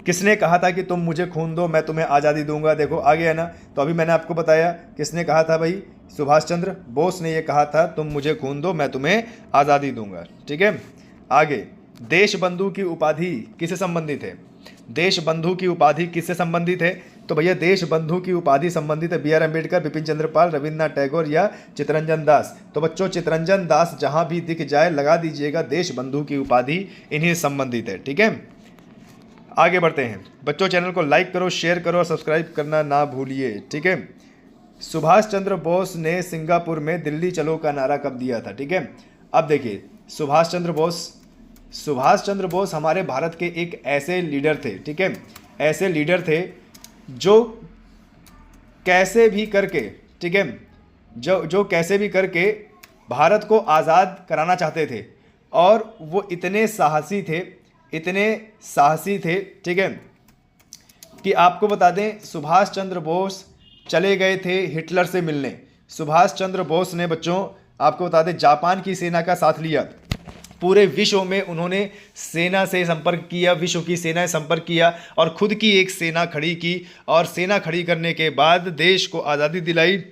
किसने कहा था कि तुम मुझे खून दो मैं तुम्हें आज़ादी दूंगा? देखो आगे है ना, तो अभी मैंने आपको बताया किसने कहा था भाई, सुभाष चंद्र बोस ने ये कहा था तुम मुझे खून दो मैं तुम्हें आज़ादी दूंगा। ठीक है, आगे, देशबंधु की उपाधि किससे संबंधित है? देशबंधु की उपाधि किससे संबंधित है? तो भैया देश बंधु की उपाधि संबंधित है बी आर अम्बेडकर, बिपिन चंद्र पाल, रविन्द्रनाथ टैगोर या चित्तरंजन दास। तो बच्चों चित्तरंजन दास जहां भी दिख जाए लगा दीजिएगा, देश बंधु की उपाधि इन्हीं संबंधित है। ठीक है, आगे बढ़ते हैं बच्चों। चैनल को लाइक करो, शेयर करो और सब्सक्राइब करना ना भूलिए। ठीक है, सुभाष चंद्र बोस ने सिंगापुर में दिल्ली चलो का नारा कब दिया था? ठीक है, अब देखिए सुभाष चंद्र बोस हमारे भारत के एक ऐसे लीडर थे, ठीक है, ऐसे लीडर थे जो कैसे भी करके, ठीक है, जो कैसे भी करके भारत को आज़ाद कराना चाहते थे। और वो इतने साहसी थे, ठीक है, कि आपको बता दें सुभाष चंद्र बोस चले गए थे हिटलर से मिलने। सुभाष चंद्र बोस ने बच्चों आपको बता दें जापान की सेना का साथ लिया। पूरे विश्व में उन्होंने सेना से संपर्क किया, विश्व की सेना से संपर्क किया और खुद की एक सेना खड़ी की। और सेना खड़ी करने के बाद देश को आज़ादी दिलाई।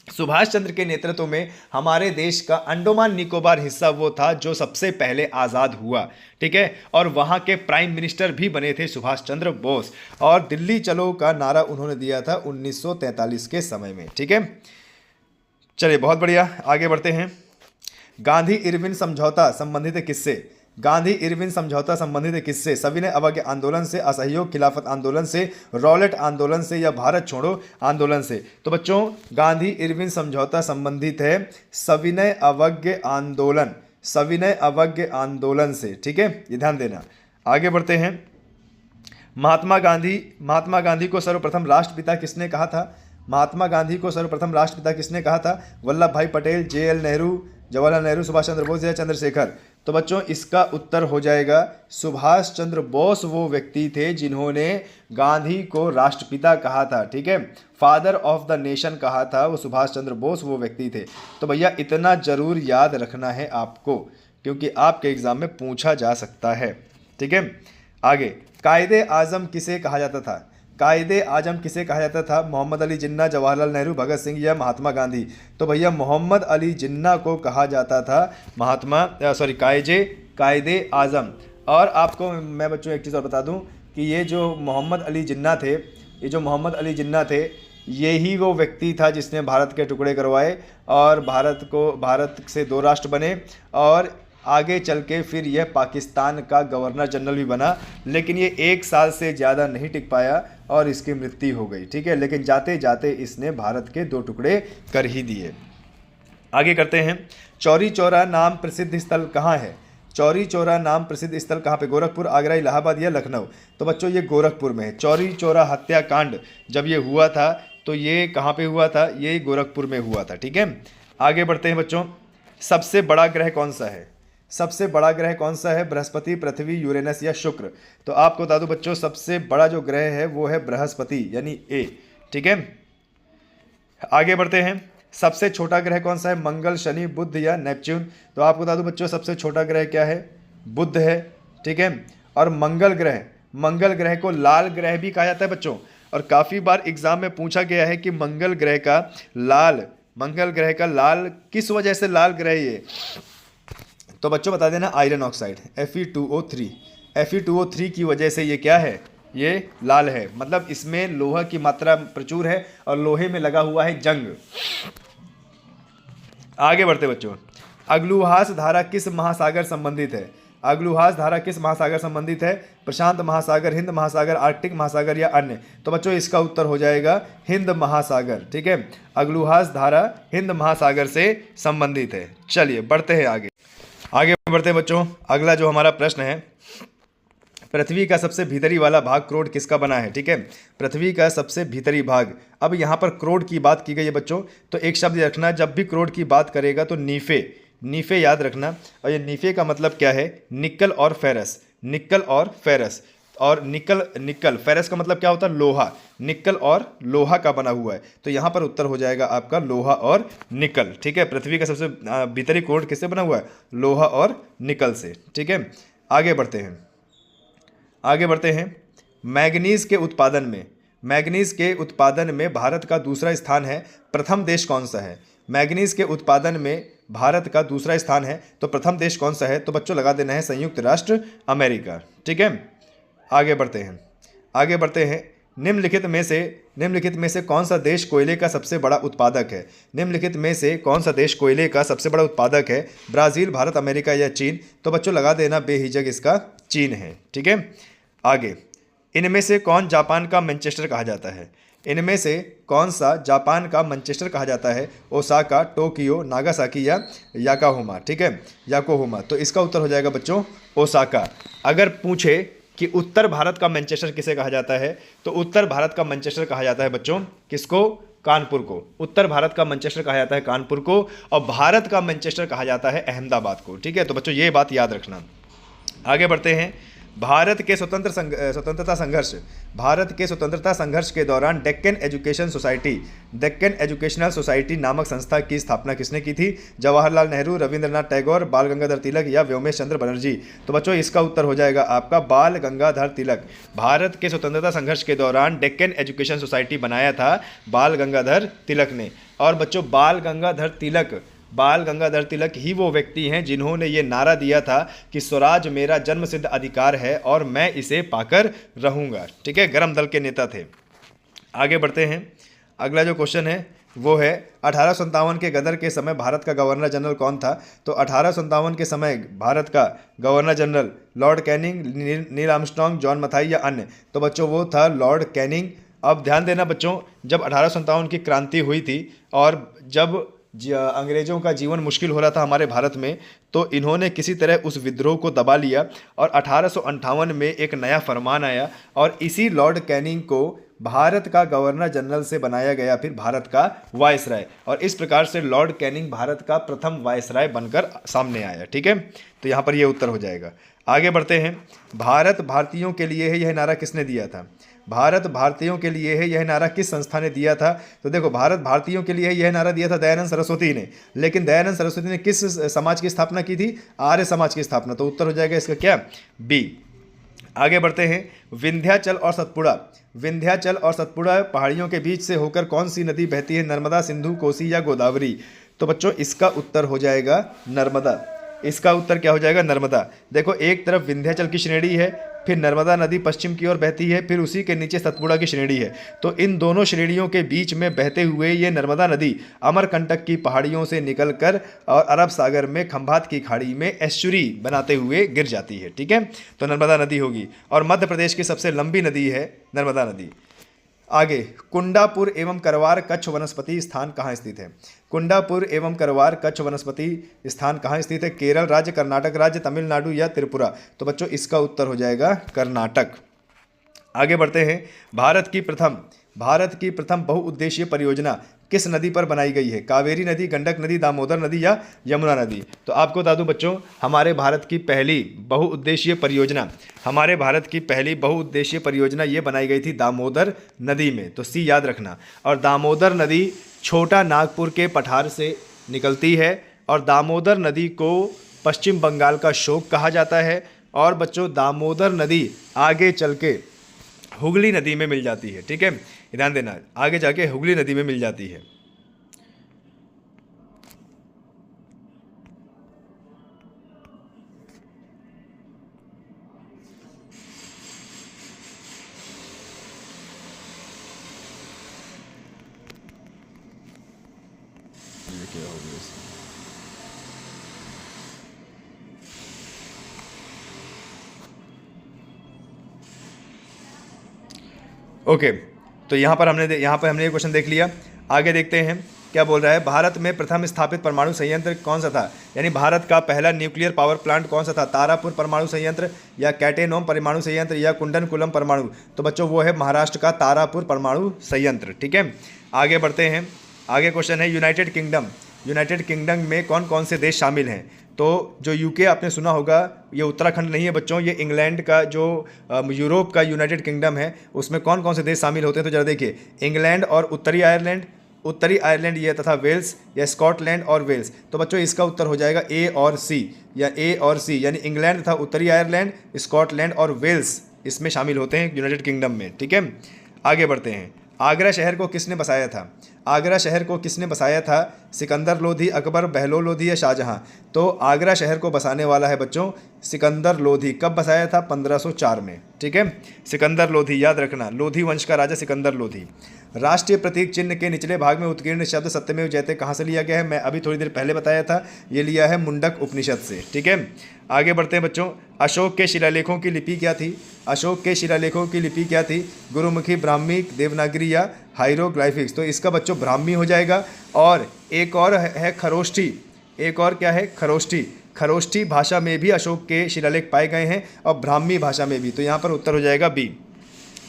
सुभाष चंद्र के नेतृत्व में हमारे देश का अंडमान निकोबार हिस्सा वो था जो सबसे पहले आज़ाद हुआ। ठीक है, और वहाँ के प्राइम मिनिस्टर भी बने थे सुभाष चंद्र बोस। और दिल्ली चलो का नारा उन्होंने दिया था 1943 के समय में। ठीक है, चलिए बहुत बढ़िया, आगे बढ़ते हैं। गांधी इरविन समझौता संबंधित किससे? गांधी इरविन समझौता संबंधित किससे? सविनय अवज्ञा आंदोलन से, असहयोग खिलाफत आंदोलन से, रॉलेट आंदोलन से या भारत छोड़ो आंदोलन से? तो बच्चों गांधी इरविन समझौता संबंधित है सविनय अवज्ञा आंदोलन से। ठीक है, ये ध्यान देना। आगे बढ़ते हैं। महात्मा गांधी को सर्वप्रथम राष्ट्रपिता किसने कहा था? महात्मा गांधी को सर्वप्रथम राष्ट्रपिता किसने कहा था? वल्लभ भाई पटेल, JL नेहरू, जवाहरलाल नेहरू, सुभाष चंद्र बोस या चंद्रशेखर? तो बच्चों इसका उत्तर हो जाएगा सुभाष चंद्र बोस वो व्यक्ति थे जिन्होंने गांधी को राष्ट्रपिता कहा था। ठीक है, फादर ऑफ द नेशन कहा था, वो सुभाष चंद्र बोस वो व्यक्ति थे। तो भैया इतना जरूर याद रखना है आपको, क्योंकि आपके एग्जाम में पूछा जा सकता है। ठीक है, आगे कायदे आजम किसे कहा जाता था? कायदे आजम किसे कहा जाता था? मोहम्मद अली जिन्ना, जवाहरलाल नेहरू, भगत सिंह या महात्मा गांधी? तो भैया मोहम्मद अली जिन्ना को कहा जाता था कायदे आजम। और आपको मैं बच्चों एक चीज़ और बता दूं कि ये जो मोहम्मद अली जिन्ना थे यही वो व्यक्ति था जिसने भारत के टुकड़े करवाए और भारत से 2 राष्ट्र बने। और आगे चल के फिर यह पाकिस्तान का गवर्नर जनरल भी बना, लेकिन ये 1 साल से ज़्यादा नहीं टिक पाया और इसकी मृत्यु हो गई। ठीक है, लेकिन जाते जाते इसने भारत के 2 टुकड़े कर ही दिए। आगे करते हैं। चौरी चौरा नाम प्रसिद्ध स्थल कहाँ है? चौरी चौरा नाम प्रसिद्ध स्थल कहाँ पे? गोरखपुर, आगरा, इलाहाबाद या लखनऊ? तो बच्चों ये गोरखपुर में है। चौरी चौरा हत्याकांड जब ये हुआ था तो ये कहाँ पे हुआ था? ये गोरखपुर में हुआ था। ठीक है, आगे बढ़ते हैं बच्चों। सबसे बड़ा ग्रह कौन सा है? सबसे बड़ा ग्रह कौन सा है? बृहस्पति, पृथ्वी, यूरेनस या शुक्र? तो आपको बता दूं बच्चों सबसे बड़ा जो ग्रह है वो है बृहस्पति यानी A। ठीक है, आगे बढ़ते हैं। सबसे छोटा ग्रह कौन सा है? मंगल, शनि, बुध या नेपच्यून? तो आपको बता दूं बच्चों सबसे छोटा ग्रह क्या है? बुध है। ठीक है, और मंगल ग्रह को लाल ग्रह भी कहा जाता है बच्चों। और काफ़ी बार एग्जाम में पूछा गया है कि मंगल ग्रह का लाल किस वजह से लाल ग्रह ये? तो बच्चों बता देना आयरन ऑक्साइड Fe2O3 की वजह से ये क्या है? ये लाल है। मतलब इसमें लोहा की मात्रा प्रचुर है और लोहे में लगा हुआ है जंग। आगे बढ़ते बच्चों। अग्लुहास धारा किस महासागर संबंधित है? अग्लुहास धारा किस महासागर संबंधित है? प्रशांत महासागर, हिंद महासागर, आर्कटिक महासागर या अन्य? तो बच्चों इसका उत्तर हो जाएगा हिंद महासागर। ठीक है, अग्लुहास धारा हिंद महासागर से संबंधित है। चलिए बढ़ते हैं आगे बढ़ते हैं बच्चों। अगला जो हमारा प्रश्न है, पृथ्वी का सबसे भीतरी वाला भाग क्रोड किसका बना है? ठीक है, पृथ्वी का सबसे भीतरी भाग। अब यहाँ पर क्रोड की बात की गई है बच्चों, तो एक शब्द रखना, जब भी क्रोड की बात करेगा तो नीफे याद रखना। और ये नीफे का मतलब क्या है? निकल और फेरस। और निकल फेरस का मतलब क्या होता है? लोहा। निकल और लोहा का बना हुआ है, तो यहाँ पर उत्तर हो जाएगा आपका लोहा और निकल। ठीक है, पृथ्वी का सबसे भीतरी कोड किससे बना हुआ है? लोहा और निकल से। ठीक है, आगे बढ़ते हैं। मैग्नीज के उत्पादन में भारत का दूसरा स्थान है, प्रथम देश कौन सा है? मैग्नीज के उत्पादन में भारत का दूसरा स्थान है, तो प्रथम देश कौन सा है? तो बच्चों लगा देना है संयुक्त राष्ट्र अमेरिका। ठीक है, आगे बढ़ते हैं। निम्नलिखित में से कौन सा देश कोयले का सबसे बड़ा उत्पादक है? निम्नलिखित में से कौन सा देश कोयले का सबसे बड़ा उत्पादक है? ब्राज़ील, भारत, अमेरिका या चीन? तो बच्चों लगा देना बेहिचक, इसका चीन है। ठीक है, आगे, इनमें से कौन जापान का मैनचेस्टर कहा जाता है? इनमें से कौन सा जापान का मैनचेस्टर कहा जाता है? ओसाका, टोक्यो, नागासाकी या याकोहामा? ठीक है, याकोहामा। तो इसका उत्तर हो जाएगा बच्चों ओसाका। अगर पूछे कि उत्तर भारत का मैनचेस्टर किसे कहा जाता है, तो उत्तर भारत का मैनचेस्टर कहा जाता है बच्चों किसको? कानपुर को। उत्तर भारत का मैनचेस्टर कहा जाता है कानपुर को, और भारत का मैनचेस्टर कहा जाता है अहमदाबाद को। ठीक है, तो बच्चों ये बात याद रखना। आगे बढ़ते हैं। भारत के स्वतंत्रता संघर्ष के दौरान डेक्कन एजुकेशनल सोसाइटी नामक संस्था की स्थापना किसने की थी? जवाहरलाल नेहरू, रविंद्रनाथ टैगोर, बाल गंगाधर तिलक या व्योमेश चंद्र बनर्जी? तो बच्चों इसका उत्तर हो जाएगा आपका बाल गंगाधर तिलक। भारत के स्वतंत्रता संघर्ष के दौरान डेक्कन एजुकेशन सोसाइटी बनाया था बाल गंगाधर तिलक ने। और बच्चों बाल गंगाधर तिलक ही वो व्यक्ति हैं जिन्होंने ये नारा दिया था कि स्वराज मेरा जन्मसिद्ध अधिकार है और मैं इसे पाकर रहूँगा। ठीक है, गरम दल के नेता थे। आगे बढ़ते हैं। अगला जो क्वेश्चन है वो है 1857 के गदर के समय भारत का गवर्नर जनरल कौन था? तो 1857 के समय भारत का governor general Lord Canning, Neil Armstrong, John Mathai या अन्य? तो बच्चों वो था लॉर्ड कैनिंग। अब ध्यान देना बच्चों, जब 1857 की क्रांति हुई थी और जब अंग्रेज़ों का जीवन मुश्किल हो रहा था हमारे भारत में, तो इन्होंने किसी तरह उस विद्रोह को दबा लिया और 1858 में एक नया फरमान आया और इसी लॉर्ड कैनिंग को भारत का गवर्नर जनरल से बनाया गया फिर भारत का वायसराय, और इस प्रकार से लॉर्ड कैनिंग भारत का प्रथम वायसराय बनकर सामने आया। ठीक है, तो यहाँ पर यह उत्तर हो जाएगा। आगे बढ़ते हैं। भारत भारतीयों के लिए है यह नारा किसने दिया था? भारत भारतीयों के लिए है यह नारा किस संस्था ने दिया था? तो देखो, भारत भारतीयों के लिए यह नारा दिया था दयानंद सरस्वती ने। लेकिन दयानंद सरस्वती ने किस समाज की स्थापना की थी? आर्य समाज की स्थापना। तो उत्तर हो जाएगा इसका क्या? बी। आगे बढ़ते हैं। विंध्याचल और सतपुड़ा पहाड़ियों के बीच से होकर कौन सी नदी बहती है? नर्मदा, सिंधु, कोसी या गोदावरी? तो बच्चों इसका उत्तर हो जाएगा नर्मदा। इसका उत्तर क्या हो जाएगा? नर्मदा। देखो, एक तरफ विंध्याचल की श्रेणी है, फिर नर्मदा नदी पश्चिम की ओर बहती है, फिर उसी के नीचे सतपुड़ा की श्रेणी है। तो इन दोनों श्रेणियों के बीच में बहते हुए ये नर्मदा नदी अमरकंटक की पहाड़ियों से निकलकर और अरब सागर में खंभात की खाड़ी में एस्चुरी बनाते हुए गिर जाती है। ठीक है, तो नर्मदा नदी होगी। और मध्य प्रदेश की सबसे लंबी नदी है नर्मदा नदी। आगे, कुंडापुर एवं करवार कच्छ वनस्पति स्थान कहाँ स्थित है? कुंडापुर एवं करवार कच्छ वनस्पति स्थान कहाँ स्थित है? केरल राज्य, कर्नाटक राज्य, तमिलनाडु या त्रिपुरा? तो बच्चों इसका उत्तर हो जाएगा कर्नाटक। आगे बढ़ते हैं। भारत की प्रथम बहुउद्देशीय परियोजना किस नदी पर बनाई गई है? कावेरी नदी, गंडक नदी, दामोदर नदी या यमुना नदी? तो आपको बता दूं बच्चों, हमारे भारत की पहली बहुउद्देशीय परियोजना ये बनाई गई थी दामोदर नदी में। तो सी याद रखना। और दामोदर नदी छोटा नागपुर के पठार से निकलती है और दामोदर नदी को पश्चिम बंगाल का शोक कहा जाता है। और बच्चों, दामोदर नदी आगे चल के हुगली नदी में मिल जाती है। ठीक है, ध्यान देना, आगे जाके हुगली नदी में मिल जाती है। ये क्या हो गया? ओके, तो यहाँ पर हमने ये क्वेश्चन देख लिया। आगे देखते हैं क्या बोल रहा है। भारत में प्रथम स्थापित परमाणु संयंत्र कौन सा था? यानी भारत का पहला न्यूक्लियर पावर प्लांट कौन सा था? तारापुर परमाणु संयंत्र या कैटेनोम परमाणु संयंत्र या कुंडनकुलम परमाणु? तो बच्चों वो है महाराष्ट्र का तारापुर परमाणु संयंत्र। ठीक है, आगे बढ़ते हैं। आगे क्वेश्चन है यूनाइटेड किंगडम में कौन कौन से देश शामिल हैं? तो जो यूके आपने सुना होगा, ये उत्तराखंड नहीं है बच्चों, ये इंग्लैंड का जो यूरोप का यूनाइटेड किंगडम है उसमें कौन कौन से देश शामिल होते हैं? तो जरा देखिए, इंग्लैंड और उत्तरी आयरलैंड ये तथा वेल्स या स्कॉटलैंड और वेल्स। तो बच्चों इसका उत्तर हो जाएगा ए और सी, यानी इंग्लैंड तथा उत्तरी आयरलैंड, स्कॉटलैंड और वेल्स इसमें शामिल होते हैं यूनाइटेड किंगडम में। ठीक है, आगे बढ़ते हैं। आगरा शहर को किसने बसाया था? सिकंदर लोधी, अकबर, बहलोल लोधी या शाहजहां? तो आगरा शहर को बसाने वाला है बच्चों सिकंदर लोधी कब बसाया था? 1504 में। ठीक है, सिकंदर लोधी याद रखना, लोधी वंश का राजा सिकंदर लोधी। राष्ट्रीय प्रतीक चिन्ह के निचले भाग में उत्कीर्ण शब्द सत्यमेव जयते कहाँ से लिया गया है? मैं अभी थोड़ी देर पहले बताया था, ये लिया है मुंडक उपनिषद से। ठीक है, आगे बढ़ते हैं बच्चों। अशोक के शिलालेखों की लिपि क्या थी? अशोक के शिलालेखों की लिपि क्या थी? गुरुमुखी, ब्राह्मी, देवनागरी या हाइरोग्लाइफिक्स? तो इसका बच्चों ब्राह्मी हो जाएगा। और एक और है खरोष्ठी, एक और क्या है? खरोष्ठी। खरोष्ठी भाषा में भी अशोक के शिलालेख पाए गए हैं और ब्राह्मी भाषा में भी, तो यहाँ पर उत्तर हो जाएगा बी।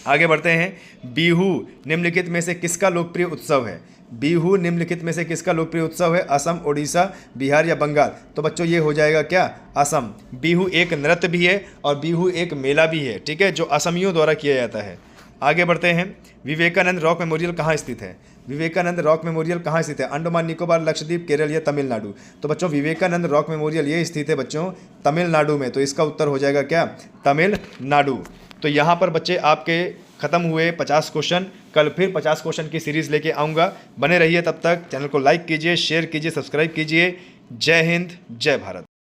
आगे बढ़ते हैं। बिहू निम्नलिखित में से किसका लोकप्रिय उत्सव है? बिहू निम्नलिखित में से किसका लोकप्रिय उत्सव है? असम, ओडिशा, बिहार या बंगाल? तो बच्चों ये हो जाएगा क्या? असम। बिहू एक नृत्य भी है और बिहू एक मेला भी है, ठीक है, जो असमियों द्वारा किया जाता है। आगे बढ़ते हैं। विवेकानंद रॉक मेमोरियल कहाँ स्थित है? विवेकानंद रॉक मेमोरियल कहाँ स्थित है? अंडमान निकोबार, लक्षद्वीप, केरल या तमिलनाडु? तो बच्चों विवेकानंद रॉक मेमोरियल ये स्थित है बच्चों तमिलनाडु में, तो इसका उत्तर हो जाएगा क्या? तमिलनाडु। तो यहाँ पर बच्चे आपके खत्म हुए 50 क्वेश्चन। कल फिर 50 क्वेश्चन की सीरीज़ लेके आऊँगा, बने रहिए। तब तक चैनल को लाइक कीजिए, शेयर कीजिए, सब्सक्राइब कीजिए। जय हिंद, जय भारत।